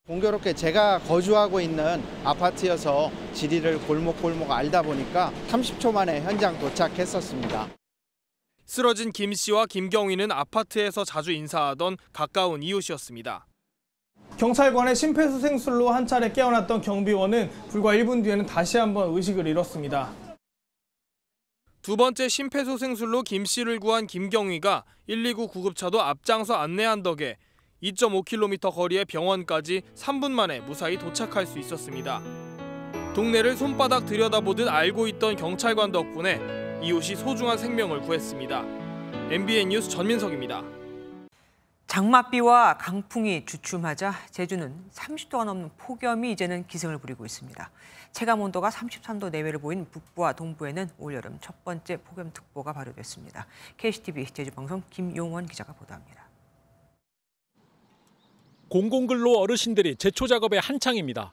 공교롭게 제가 거주하고 있는 아파트여서 지리를 골목골목 알다 보니까 30초 만에 현장 도착했었습니다. 쓰러진 김 씨와 김경위는 아파트에서 자주 인사하던 가까운 이웃이었습니다. 경찰관의 심폐소생술로 한 차례 깨어났던 경비원은 불과 1분 뒤에는 다시 한번 의식을 잃었습니다. 두 번째 심폐소생술로 김 씨를 구한 김경위가 119 구급차도 앞장서 안내한 덕에 2.5km 거리의 병원까지 3분 만에 무사히 도착할 수 있었습니다. 동네를 손바닥 들여다보듯 알고 있던 경찰관 덕분에 이웃이 소중한 생명을 구했습니다. MBN 뉴스 전민석입니다. 장맛비와 강풍이 주춤하자 제주는 30도가 넘는 폭염이 이제는 기승을 부리고 있습니다. 체감온도가 33도 내외를 보인 북부와 동부에는 올여름 첫 번째 폭염특보가 발효됐습니다. KCTV 제주방송 김용원 기자가 보도합니다. 공공근로 어르신들이 제초 작업에 한창입니다.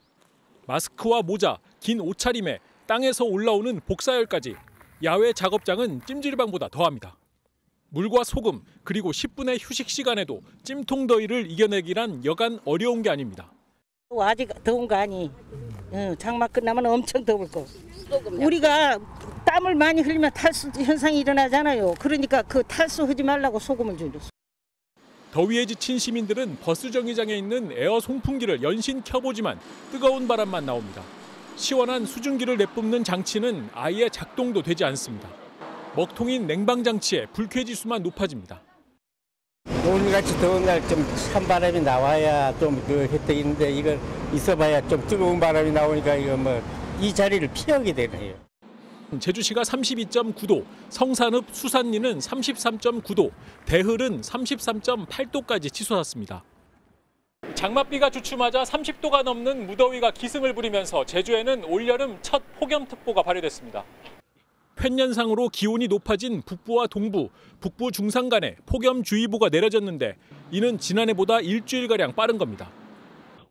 마스크와 모자, 긴 옷차림에 땅에서 올라오는 복사열까지 야외 작업장은 찜질방보다 더합니다. 물과 소금 그리고 10분의 휴식 시간에도 찜통 더위를 이겨내기란 여간 어려운 게 아닙니다. 아직 더운 거 아니. 장마 끝나면 엄청 더울 거. 우리가 땀을 많이 흘리면 탈수 현상이 일어나잖아요. 그러니까 그 탈수하지 말라고 소금을 주죠. 더위에 지친 시민들은 버스 정류장에 있는 에어 송풍기를 연신 켜보지만 뜨거운 바람만 나옵니다. 시원한 수증기를 내뿜는 장치는 아예 작동도 되지 않습니다. 먹통인 냉방장치에 불쾌지수만 높아집니다. 오늘같이 더운 날 좀 찬바람이 나와야 좀 그 혜택이 있는데 이걸 있어봐야 좀 뜨거운 바람이 나오니까 이거 뭐 이 자리를 피하게 되네요. 제주시가 32.9도, 성산읍 수산리는 33.9도, 대흘은 33.8도까지 치솟았습니다. 장맛비가 주춤하자 30도가 넘는 무더위가 기승을 부리면서 제주에는 올여름 첫 폭염특보가 발효됐습니다. 횡년상으로 기온이 높아진 북부와 동부, 북부 중산간에 폭염주의보가 내려졌는데 이는 지난해보다 일주일가량 빠른 겁니다.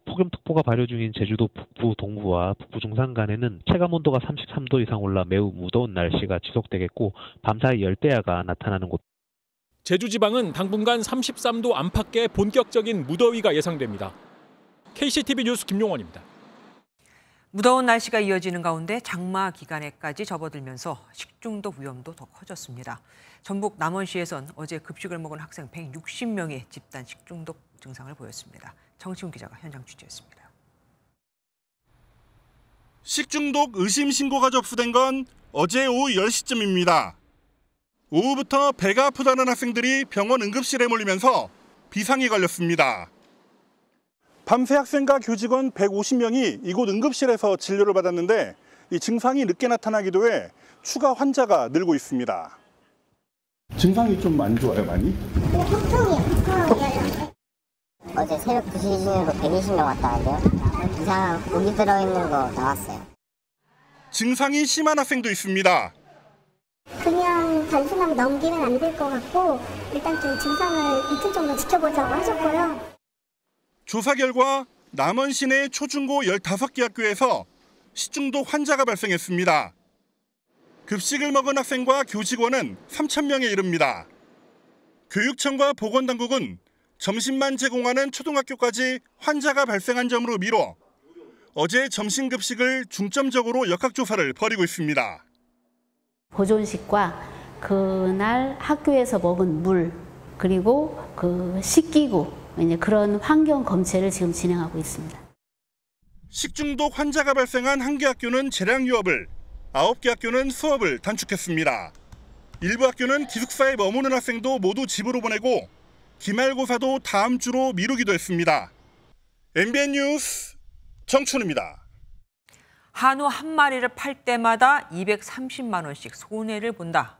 폭염특보가 발효 중인 제주도 북부 동부와 북부 중산간에는 체감온도가 33도 이상 올라 매우 무더운 날씨가 지속되겠고 밤사이 열대야가 나타나는 곳. 제주 지방은 당분간 33도 안팎의 본격적인 무더위가 예상됩니다. KCTV 뉴스 김용원입니다. 무더운 날씨가 이어지는 가운데 장마 기간에까지 접어들면서 식중독 위험도 더 커졌습니다. 전북 남원시에선 어제 급식을 먹은 학생 160명이 집단 식중독 증상을 보였습니다. 정치훈 기자가 현장 취재했습니다. 식중독 의심 신고가 접수된 건 어제 오후 10시쯤입니다. 오후부터 배가 아프다는 학생들이 병원 응급실에 몰리면서 비상이 걸렸습니다. 밤새 학생과 교직원 150명이 이곳 응급실에서 진료를 받았는데 이 증상이 늦게 나타나기도 해 추가 환자가 늘고 있습니다. 증상이 좀 안 좋아요, 많이? 흑통이에요. 어제 새벽 2시 기준으로 120명 왔다는데요. 이상한 고기 들어있는 거 나왔어요. 증상이 심한 학생도 있습니다. 그냥 단순하게 넘기면 안 될 것 같고 일단 좀 증상을 이틀 정도 지켜보자고 하셨고요. 조사 결과 남원 시내 초중고 15개 학교에서 식중독 환자가 발생했습니다. 급식을 먹은 학생과 교직원은 3,000명에 이릅니다. 교육청과 보건당국은 점심만 제공하는 초등학교까지 환자가 발생한 점으로 미뤄 어제 점심급식을 중점적으로 역학조사를 벌이고 있습니다. 보존식과 그날 학교에서 먹은 물, 그리고 그 식기구 이제 그런 환경 검체를 지금 진행하고 있습니다. 식중독 환자가 발생한 한 개 학교는 재량 유업을, 9개 학교는 수업을 단축했습니다. 일부 학교는 기숙사에 머무는 학생도 모두 집으로 보내고 기말고사도 다음 주로 미루기도 했습니다. MBN 뉴스 정춘우입니다. 한우 한 마리를 팔 때마다 230만 원씩 손해를 본다.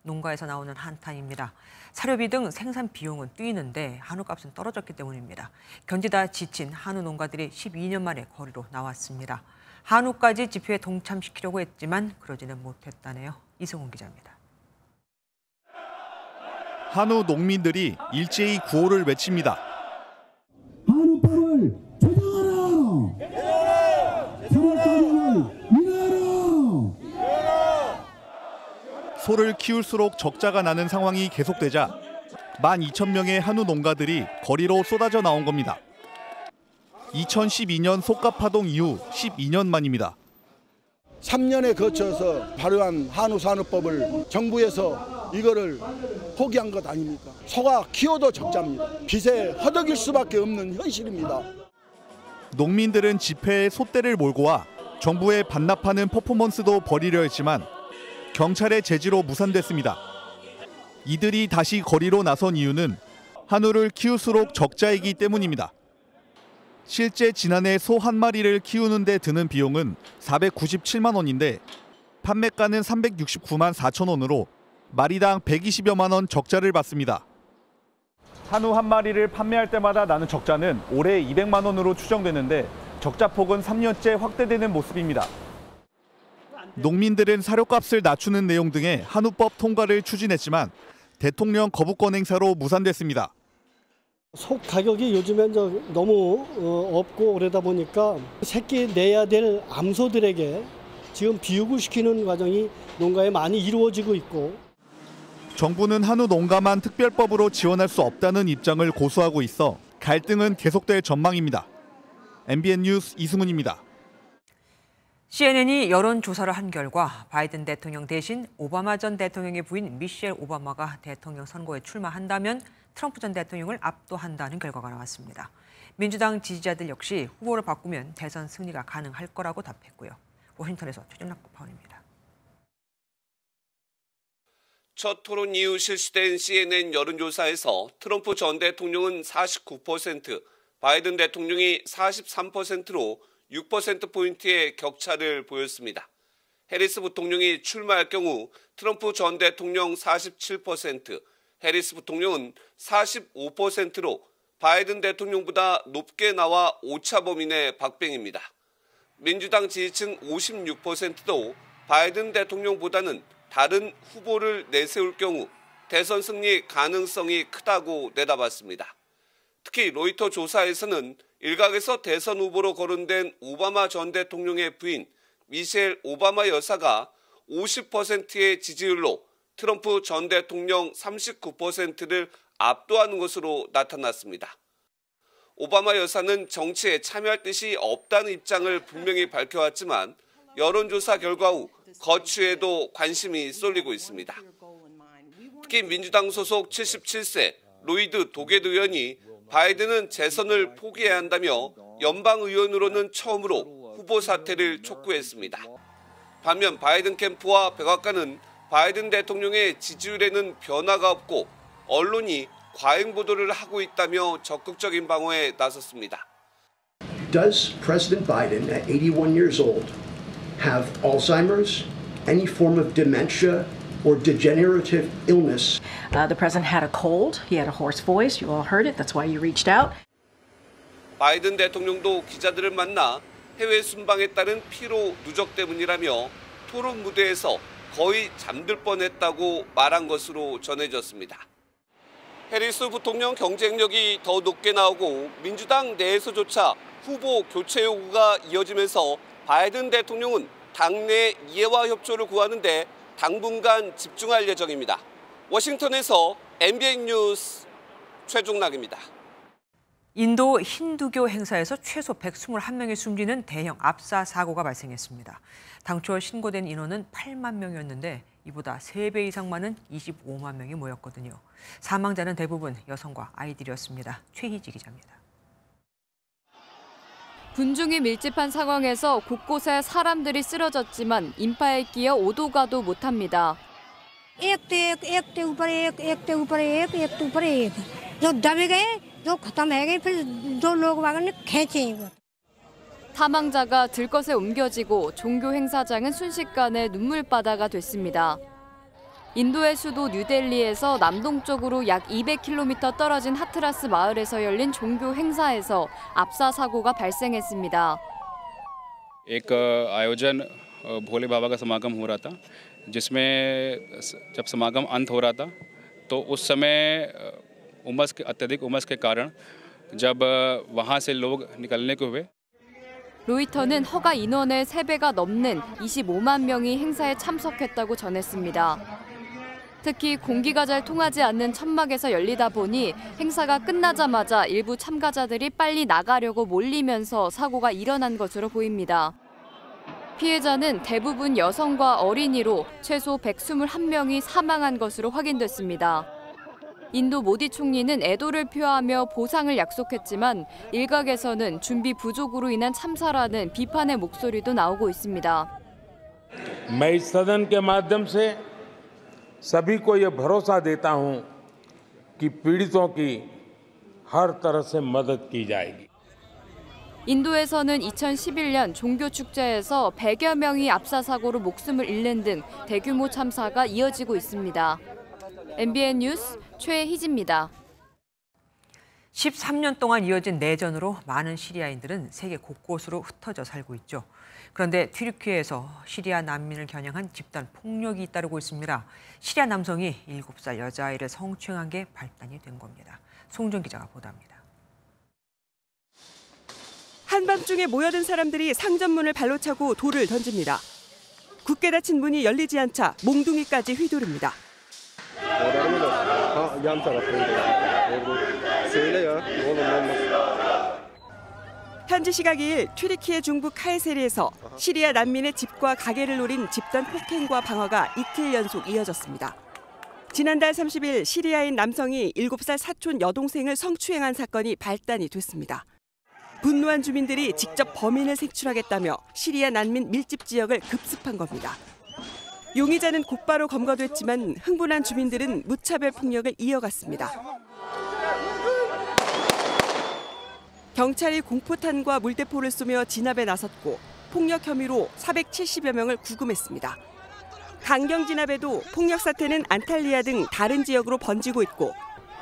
농가에서 나오는 한탄입니다. 사료비 등 생산 비용은 뛰는데 한우값은 떨어졌기 때문입니다. 견디다 지친 한우 농가들이 12년 만에 거리로 나왔습니다. 한우까지 지표에 동참시키려고 했지만 그러지는 못했다네요. 이승훈 기자입니다. 한우 농민들이 일제히 구호를 외칩니다. 한우밥을 조정하라! 소를 인하라! 소를 키울수록 적자가 나는 상황이 계속되자 12,000명의 한우 농가들이 거리로 쏟아져 나온 겁니다. 2012년 속값 파동 이후 12년 만입니다. 3년에 거쳐서 발효한 한우산업법을 정부에서 이거를 포기한 것 아닙니까? 소가 키워도 적자입니다. 빚에 허덕일 수밖에 없는 현실입니다. 농민들은 집회에 소떼를 몰고 와 정부에 반납하는 퍼포먼스도 벌이려 했지만 경찰의 제지로 무산됐습니다. 이들이 다시 거리로 나선 이유는 한우를 키울수록 적자이기 때문입니다. 실제 지난해 소 한 마리를 키우는 데 드는 비용은 497만 원인데 판매가는 369만 4천 원으로 마리당 120여만 원 적자를 받습니다. 한우 한 마리를 판매할 때마다 나는 적자는 올해 200만 원으로 추정되는데 적자폭은 3년째 확대되는 모습입니다. 농민들은 사료값을 낮추는 내용 등의 한우법 통과를 추진했지만 대통령 거부권 행사로 무산됐습니다. 소 가격이 요즘엔 너무 없고 그러다 보니까 새끼 내야 될 암소들에게 지금 비육을 시키는 과정이 농가에 많이 이루어지고 있고 정부는 한우 농가만 특별법으로 지원할 수 없다는 입장을 고수하고 있어 갈등은 계속될 전망입니다. MBN 뉴스 이승훈입니다. CNN이 여론조사를 한 결과 바이든 대통령 대신 오바마 전 대통령의 부인 미셸 오바마가 대통령 선거에 출마한다면 트럼프 전 대통령을 압도한다는 결과가 나왔습니다. 민주당 지지자들 역시 후보를 바꾸면 대선 승리가 가능할 거라고 답했고요. 워싱턴에서 최정락 파원입니다. 첫 토론 이후 실시된 CNN 여론조사에서 트럼프 전 대통령은 49%, 바이든 대통령이 43%로 6%포인트의 격차를 보였습니다. 해리스 부통령이 출마할 경우 트럼프 전 대통령 47%, 해리스 부통령은 45%로 바이든 대통령보다 높게 나와 오차 범위 내 박빙입니다. 민주당 지지층 56%도 바이든 대통령보다는 다른 후보를 내세울 경우 대선 승리 가능성이 크다고 내다봤습니다. 특히 로이터 조사에서는 일각에서 대선 후보로 거론된 오바마 전 대통령의 부인 미셸 오바마 여사가 50%의 지지율로 트럼프 전 대통령 39%를 압도하는 것으로 나타났습니다. 오바마 여사는 정치에 참여할 뜻이 없다는 입장을 분명히 밝혀왔지만 여론조사 결과 후 거취에도 관심이 쏠리고 있습니다. 특히 민주당 소속 77세 로이드 도게드 의원이 바이든은 재선을 포기해야 한다며 연방 의원으로는 처음으로 후보 사퇴를 촉구했습니다. 반면 바이든 캠프와 백악관은 바이든 대통령의 지지율에는 변화가 없고 언론이 과잉 보도를 하고 있다며 적극적인 방어에 나섰습니다. Does President Biden at 81 years old have Alzheimer's, any form of dementia or degenerative illness? The president had a cold. He had a hoarse voice. You all heard it. That's why you reached out. 바이든 대통령도 기자들을 만나 해외 순방에 따른 피로 누적 때문이라며 토론 무대에서 거의 잠들 뻔했다고 말한 것으로 전해졌습니다. 해리스 부통령 경쟁력이 더 높게 나오고 민주당 내에서조차 후보 교체 요구가 이어지면서 바이든 대통령은 당내 이해와 협조를 구하는데 당분간 집중할 예정입니다. 워싱턴에서 MBN 뉴스 최종락입니다. 인도 힌두교 행사에서 최소 121명이 숨지는 대형 압사 사고가 발생했습니다. 당초 신고된 인원은 8만 명이었는데 이보다 3배 이상 많은 25만 명이 모였거든요. 사망자는 대부분 여성과 아이들이었습니다. 최희지 기자입니다. 군중이 밀집한 상황에서 곳곳에 사람들이 쓰러졌지만 인파에 끼어 오도 가도 못합니다. 사망자가 들것에 옮겨지고 종교 행사장은 순식간에 눈물바다가 됐습니다. 인도의 수도 뉴델리에서 남동쪽으로 약 200km 떨어진 하트라스 마을에서 열린 종교 행사에서 압사 사고가 발생했습니다. एक आयोजन भोले बाबा का समागम हो रहा था, जिसमें जब समागम अंत हो रहा था तो उस समय अत्यधिक उमस के कारण जब वहां से लोग निकलने को हुए 로이터는 허가 인원의 3배가 넘는 25만 명이 행사에 참석했다고 전했습니다. 특히 공기가 잘 통하지 않는 천막에서 열리다 보니 행사가 끝나자마자 일부 참가자들이 빨리 나가려고 몰리면서 사고가 일어난 것으로 보입니다. 피해자는 대부분 여성과 어린이로 최소 121명이 사망한 것으로 확인됐습니다. 인도 모디 총리는 애도를 표하며 보상을 약속했지만 일각에서는 준비 부족으로 인한 참사라는 비판의 목소리도 나오고 있습니다. मैं इस सदन के माध्यम से सभी को ये भरोसा देता हूं कि पीड़ितों की हर तरह से मदद की जाएगी. 인도에서는 2011년 종교 축제에서 100여 명이 압사 사고로 목숨을 잃는 등 대규모 참사가 이어지고 있습니다. MBN 뉴스 최희지입니다. 13년 동안 이어진 내전으로 많은 시리아인들은 세계 곳곳으로 흩어져 살고 있죠. 그런데 튀르키예에서 시리아 난민을 겨냥한 집단 폭력이 잇따르고 있습니다. 시리아 남성이 7살 여자아이를 성추행한 게 발단이 된 겁니다. 송정 기자가 보도합니다. 한밤중에 모여든 사람들이 상점문을 발로 차고 돌을 던집니다. 굳게 닫힌 문이 열리지 않자 몽둥이까지 휘두릅니다. 현지 시각 2일 튀르키예 중부 카이세리에서 시리아 난민의 집과 가게를 노린 집단 폭행과 방화가 이틀 연속 이어졌습니다. 지난달 30일 시리아인 남성이 7살 사촌 여동생을 성추행한 사건이 발단이 됐습니다. 분노한 주민들이 직접 범인을 색출하겠다며 시리아 난민 밀집 지역을 급습한 겁니다. 용의자는 곧바로 검거됐지만 흥분한 주민들은 무차별 폭력을 이어갔습니다. 경찰이 공포탄과 물대포를 쏘며 진압에 나섰고 폭력 혐의로 470여 명을 구금했습니다. 강경 진압에도 폭력 사태는 안탈리아 등 다른 지역으로 번지고 있고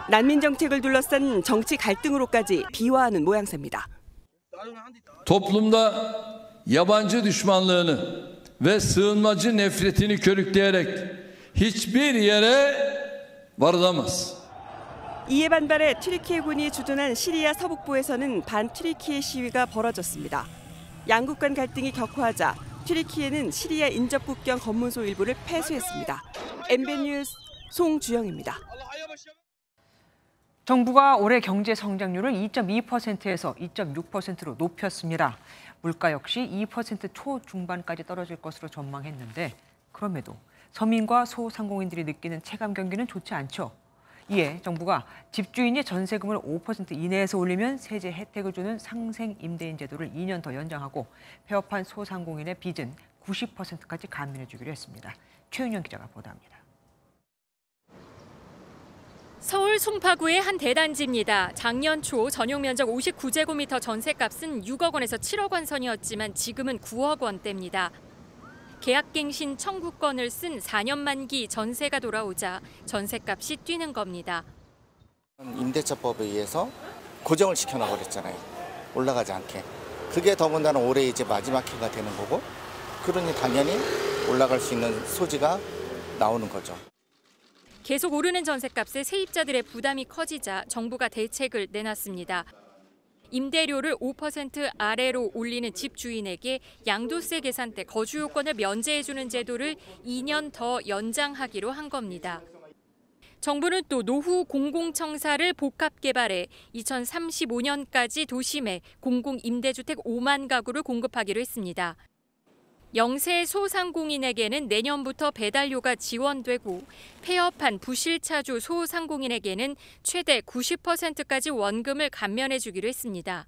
난민 정책을 둘러싼 정치 갈등으로까지 비화하는 모양새입니다. Toplumda yabancı düşmanlığını ve sığınmacı nefretini körükleyerek hiçbir yere varılamaz. 이에 반발해 튀르키예군이 주둔한 시리아 서북부에서는 반튀르키예 시위가 벌어졌습니다. 양국 간 갈등이 격화하자 튀르키예는 시리아 인접국경 검문소 일부를 폐쇄했습니다. MBN 뉴스 송주영입니다. 정부가 올해 경제 성장률을 2.2%에서 2.6%로 높였습니다. 물가 역시 2% 초중반까지 떨어질 것으로 전망했는데 그럼에도 서민과 소상공인들이 느끼는 체감 경기는 좋지 않죠. 이에 정부가 집주인이 전세금을 5% 이내에서 올리면 세제 혜택을 주는 상생 임대인 제도를 2년 더 연장하고 폐업한 소상공인의 빚은 90%까지 감면해 주기로 했습니다. 최윤영 기자가 보도합니다. 서울 송파구의 한 대단지입니다. 작년 초 전용 면적 59제곱미터 전셋값은 6억 원에서 7억 원 선이었지만 지금은 9억 원대입니다. 계약갱신 청구권을 쓴 4년 만기 전세가 돌아오자 전셋값이 뛰는 겁니다. 임대차법에 의해서 고정을 시켜놔버렸잖아요. 올라가지 않게. 그게 더군다나 올해 이제 마지막 해가 되는 거고, 그러니 당연히 올라갈 수 있는 소지가 나오는 거죠. 계속 오르는 전셋값에 세입자들의 부담이 커지자 정부가 대책을 내놨습니다. 임대료를 5% 아래로 올리는 집주인에게 양도세 계산 때 거주 요건을 면제해주는 제도를 2년 더 연장하기로 한 겁니다. 정부는 또 노후 공공청사를 복합 개발해 2035년까지 도심에 공공임대주택 5만 가구를 공급하기로 했습니다. 영세 소상공인에게는 내년부터 배달료가 지원되고 폐업한 부실차주 소상공인에게는 최대 90%까지 원금을 감면해 주기로 했습니다.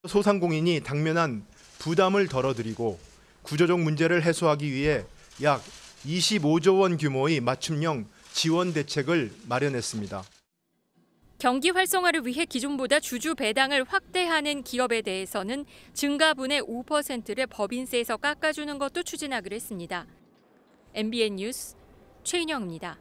소상공인이 당면한 부담을 덜어드리고 구조적 문제를 해소하기 위해 약 25조 원 규모의 맞춤형 지원 대책을 마련했습니다. 경기 활성화를 위해 기존보다 주주 배당을 확대하는 기업에 대해서는 증가분의 5%를 법인세에서 깎아주는 것도 추진하기로 했습니다. MBN 뉴스 최인영입니다.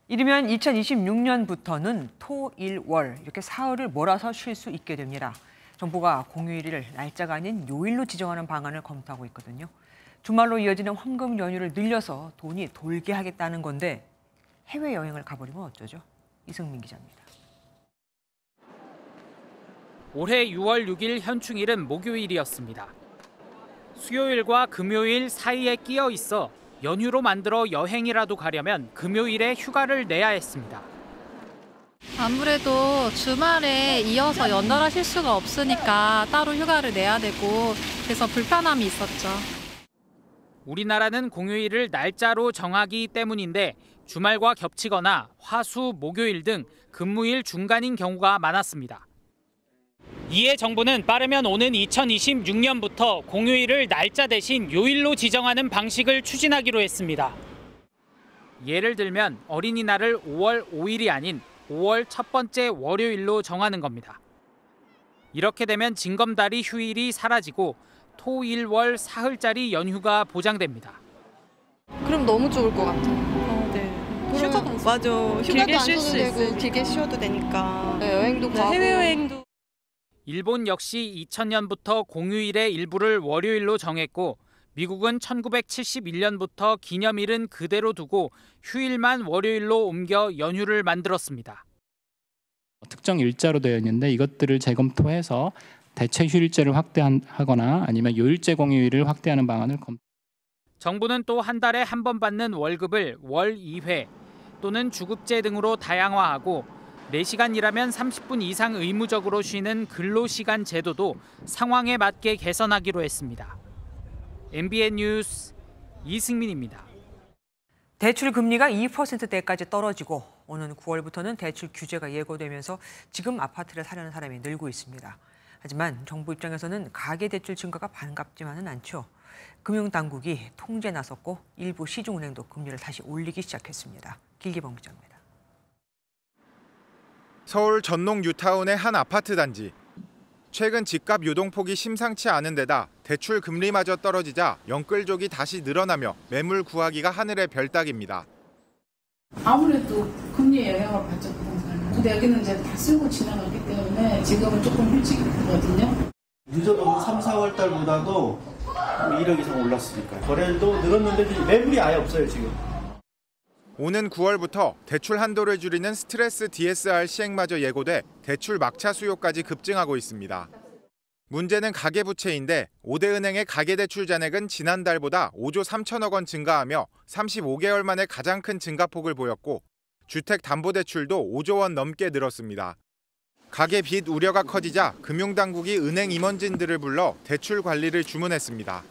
이르면 2026년부터는 토, 일, 월 이렇게 사흘을 몰아서 쉴 수 있게 됩니다. 정부가 공휴일을 날짜가 아닌 요일로 지정하는 방안을 검토하고 있거든요. 주말로 이어지는 황금 연휴를 늘려서 돈이 돌게 하겠다는 건데 해외여행을 가버리면 어쩌죠? 이승민 기자입니다. 올해 6월 6일 현충일은 목요일이었습니다. 수요일과 금요일 사이에 끼어 있어 연휴로 만들어 여행이라도 가려면 금요일에 휴가를 내야 했습니다. 아무래도 주말에 이어서 연달아 쉴 수가 없으니까 따로 휴가를 내야 되고 그래서 불편함이 있었죠. 우리나라는 공휴일을 날짜로 정하기 때문인데 주말과 겹치거나 화수, 목요일 등 근무일 중간인 경우가 많았습니다. 이에 정부는 빠르면 오는 2026년부터 공휴일을 날짜 대신 요일로 지정하는 방식을 추진하기로 했습니다. 예를 들면 어린이날을 5월 5일이 아닌 5월 첫 번째 월요일로 정하는 겁니다. 이렇게 되면 징검다리 휴일이 사라지고 토, 일, 월 사흘짜리 연휴가 보장됩니다. 그럼 너무 좋을 것 같아요. 휴가도 맞아. 휴가도 쉴 수 되고 길게 쉬어도 되니까. 네, 여행도 가고. 해외여행도. 일본 역시 2000년부터 공휴일의 일부를 월요일로 정했고 미국은 1971년부터 기념일은 그대로 두고 휴일만 월요일로 옮겨 연휴를 만들었습니다. 특정 일자로 되어 있는데 이것들을 재검토해서 대체 휴일제를 확대하거나 아니면 요일제 공휴일을 확대하는 방안을 검토. 정부는 또 한 달에 한 번 받는 월급을 월 2회 또는 주급제 등으로 다양화하고 4시간 일하면 30분 이상 의무적으로 쉬는 근로시간 제도도 상황에 맞게 개선하기로 했습니다. MBN 뉴스 이승민입니다. 대출 금리가 2%대까지 떨어지고 오는 9월부터는 대출 규제가 예고되면서 지금 아파트를 사려는 사람이 늘고 있습니다. 하지만 정부 입장에서는 가계대출 증가가 반갑지만은 않죠. 금융당국이 통제에 나섰고 일부 시중은행도 금리를 다시 올리기 시작했습니다. 길기범 기자입니다. 서울 전농 뉴타운의 한 아파트 단지. 최근 집값 유동폭이 심상치 않은 데다 대출 금리마저 떨어지자 영끌족이 다시 늘어나며 매물 구하기가 하늘의 별따기입니다. 아무래도 금리에 영향을 받죠. 근데 여기는 이제 다 쓰고 지나갔기 때문에 지금은 조금 일찍 있거든요. 늦어도 3, 4월 달보다도 1억 이상 올랐으니까 거래도 늘었는데 매물이 아예 없어요 지금. 오는 9월부터 대출 한도를 줄이는 스트레스 DSR 시행마저 예고돼 대출 막차 수요까지 급증하고 있습니다. 문제는 가계부채인데 5대 은행의 가계대출 잔액은 지난달보다 5조 3천억 원 증가하며 35개월 만에 가장 큰 증가폭을 보였고 주택담보대출도 5조 원 넘게 늘었습니다. 가계 빚 우려가 커지자 금융당국이 은행 임원진들을 불러 대출 관리를 주문했습니다.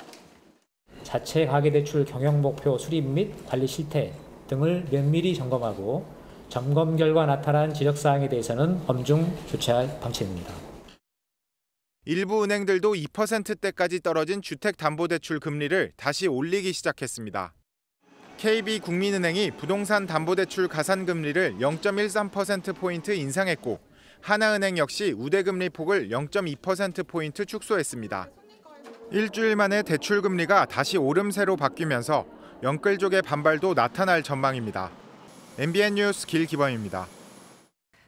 자체 가계대출 경영목표 수립 및 관리 실태 등을 면밀히 점검하고 점검 결과 나타난 지적사항에 대해서는 엄중 조치할 방침입니다. 일부 은행들도 2%대까지 떨어진 주택담보대출 금리를 다시 올리기 시작했습니다. KB국민은행이 부동산 담보대출 가산금리를 0.13%포인트 인상했고 하나은행 역시 우대금리 폭을 0.2%포인트 축소했습니다. 일주일 만에 대출금리가 다시 오름세로 바뀌면서 영끌족의 반발도 나타날 전망입니다. MBN 뉴스 길기범입니다.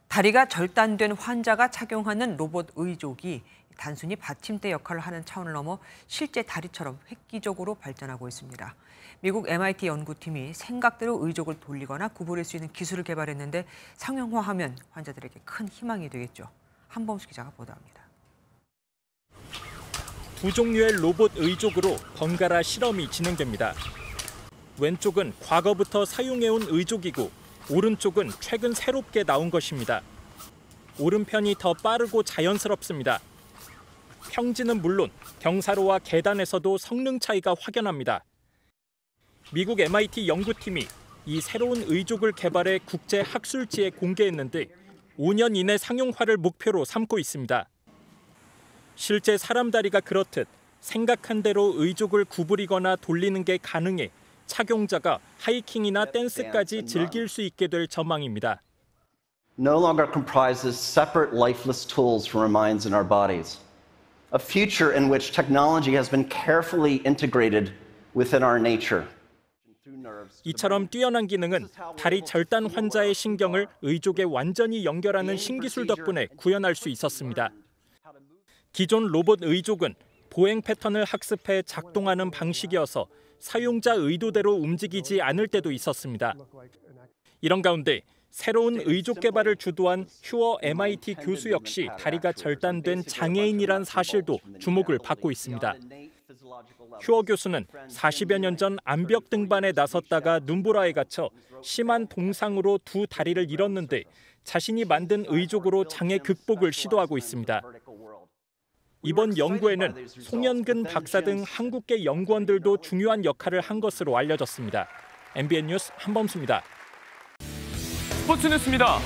다리가 절단된 환자가 착용하는 로봇 의족이 단순히 받침대 역할을 하는 차원을 넘어 실제 다리처럼 획기적으로 발전하고 있습니다. 미국 MIT 연구팀이 생각대로 의족을 돌리거나 구부릴 수 있는 기술을 개발했는데 상용화하면 환자들에게 큰 희망이 되겠죠. 한범수 기자가 보도합니다. 두 종류의 로봇 의족으로 번갈아 실험이 진행됩니다. 왼쪽은 과거부터 사용해온 의족이고 오른쪽은 최근 새롭게 나온 것입니다. 오른편이 더 빠르고 자연스럽습니다. 평지는 물론 경사로와 계단에서도 성능 차이가 확연합니다. 미국 MIT 연구팀이 이 새로운 의족을 개발해 국제 학술지에 공개했는데 5년 이내 상용화를 목표로 삼고 있습니다. 실제 사람 다리가 그렇듯 생각한 대로 의족을 구부리거나 돌리는 게 가능해 착용자가 하이킹이나 댄스까지 즐길 수 있게 될 전망입니다. No longer comprises separate lifeless tools from our minds and our bodies. A future in which technology has been carefully integrated within our nature. 이처럼 뛰어난 기능은 다리 절단 환자의 신경을 의족에 완전히 연결하는 신기술 덕분에 구현할 수 있었습니다. 기존 로봇 의족은 보행 패턴을 학습해 작동하는 방식이어서 사용자 의도대로 움직이지 않을 때도 있었습니다. 이런 가운데 새로운 의족 개발을 주도한 휴어 MIT 교수 역시 다리가 절단된 장애인이란 사실도 주목을 받고 있습니다. 휴어 교수는 40여 년 전 암벽 등반에 나섰다가 눈보라에 갇혀 심한 동상으로 두 다리를 잃었는데 자신이 만든 의족으로 장애 극복을 시도하고 있습니다. 이번 연구에는 송현근 박사 등 한국계 연구원들도 중요한 역할을 한 것으로 알려졌습니다. MBN 뉴스 한범수입니다. 스포츠 뉴스입니다.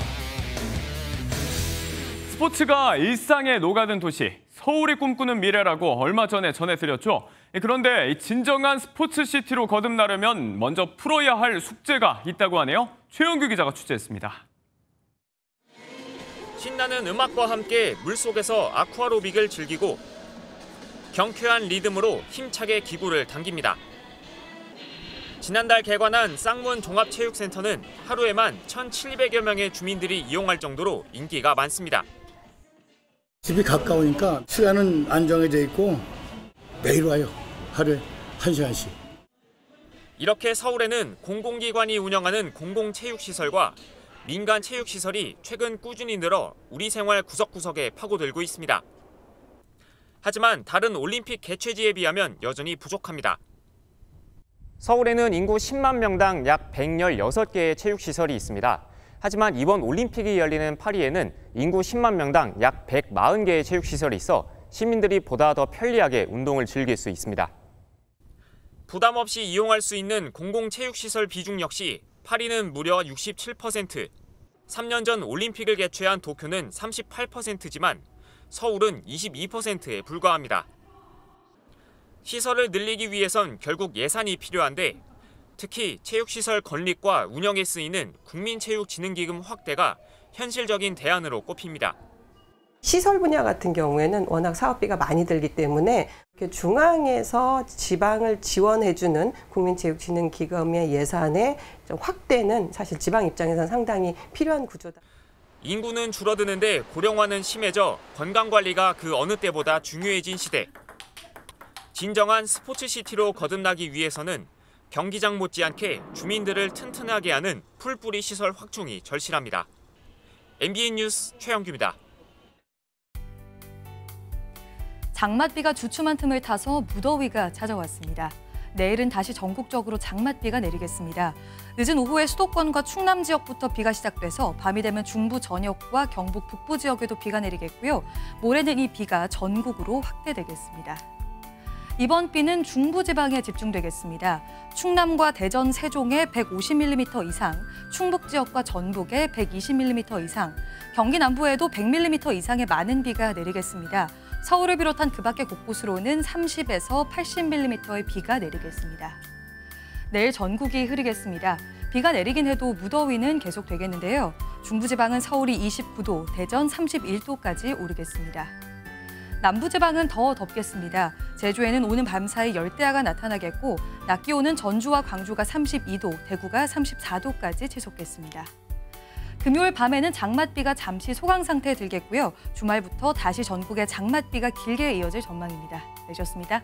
스포츠가 일상에 녹아든 도시, 서울이 꿈꾸는 미래라고 얼마 전에 전해드렸죠. 그런데 진정한 스포츠 시티로 거듭나려면 먼저 풀어야 할 숙제가 있다고 하네요. 최영규 기자가 취재했습니다. 신나는 음악과 함께 물속에서 아쿠아로빅을 즐기고 경쾌한 리듬으로 힘차게 기구를 당깁니다. 지난달 개관한 쌍문 종합체육센터는 하루에만 1,700여 명의 주민들이 이용할 정도로 인기가 많습니다. 집이 가까우니까 시간은 안정해져 있고 매일 와요. 하루에 1시간씩. 이렇게 서울에는 공공기관이 운영하는 공공체육시설과 민간 체육시설이 최근 꾸준히 늘어 우리 생활 구석구석에 파고들고 있습니다. 하지만 다른 올림픽 개최지에 비하면 여전히 부족합니다. 서울에는 인구 10만 명당 약 116개의 체육시설이 있습니다. 하지만 이번 올림픽이 열리는 파리에는 인구 10만 명당 약 140개의 체육시설이 있어 시민들이 보다 더 편리하게 운동을 즐길 수 있습니다. 부담 없이 이용할 수 있는 공공체육시설 비중 역시 파리는 무려 67%, 3년 전 올림픽을 개최한 도쿄는 38%지만 서울은 22%에 불과합니다. 시설을 늘리기 위해선 결국 예산이 필요한데 특히 체육시설 건립과 운영에 쓰이는 국민체육진흥기금 확대가 현실적인 대안으로 꼽힙니다. 시설 분야 같은 경우에는 워낙 사업비가 많이 들기 때문에 중앙에서 지방을 지원해주는 국민체육진흥기금의 예산의 확대는 사실 지방 입장에서는 상당히 필요한 구조다. 인구는 줄어드는데 고령화는 심해져 건강관리가 그 어느 때보다 중요해진 시대. 진정한 스포츠시티로 거듭나기 위해서는 경기장 못지않게 주민들을 튼튼하게 하는 풀뿌리 시설 확충이 절실합니다. MBN 뉴스 최영규입니다. 장맛비가 주춤한 틈을 타서 무더위가 찾아왔습니다. 내일은 다시 전국적으로 장맛비가 내리겠습니다. 늦은 오후에 수도권과 충남 지역부터 비가 시작돼서 밤이 되면 중부 전역과 경북 북부 지역에도 비가 내리겠고요. 모레는 이 비가 전국으로 확대되겠습니다. 이번 비는 중부지방에 집중되겠습니다. 충남과 대전, 세종에 150mm 이상, 충북 지역과 전북에 120mm 이상, 경기 남부에도 100mm 이상의 많은 비가 내리겠습니다. 서울을 비롯한 그 밖의 곳곳으로는 30에서 80mm의 비가 내리겠습니다. 내일 전국이 흐리겠습니다. 비가 내리긴 해도 무더위는 계속되겠는데요. 중부지방은 서울이 29도, 대전 31도까지 오르겠습니다. 남부지방은 더 덥겠습니다. 제주에는 오는 밤사이 열대야가 나타나겠고 낮 기온은 전주와 광주가 32도, 대구가 34도까지 치솟겠습니다. 금요일 밤에는 장맛비가 잠시 소강 상태에 들겠고요. 주말부터 다시 전국에 장맛비가 길게 이어질 전망입니다. 내셨습니다.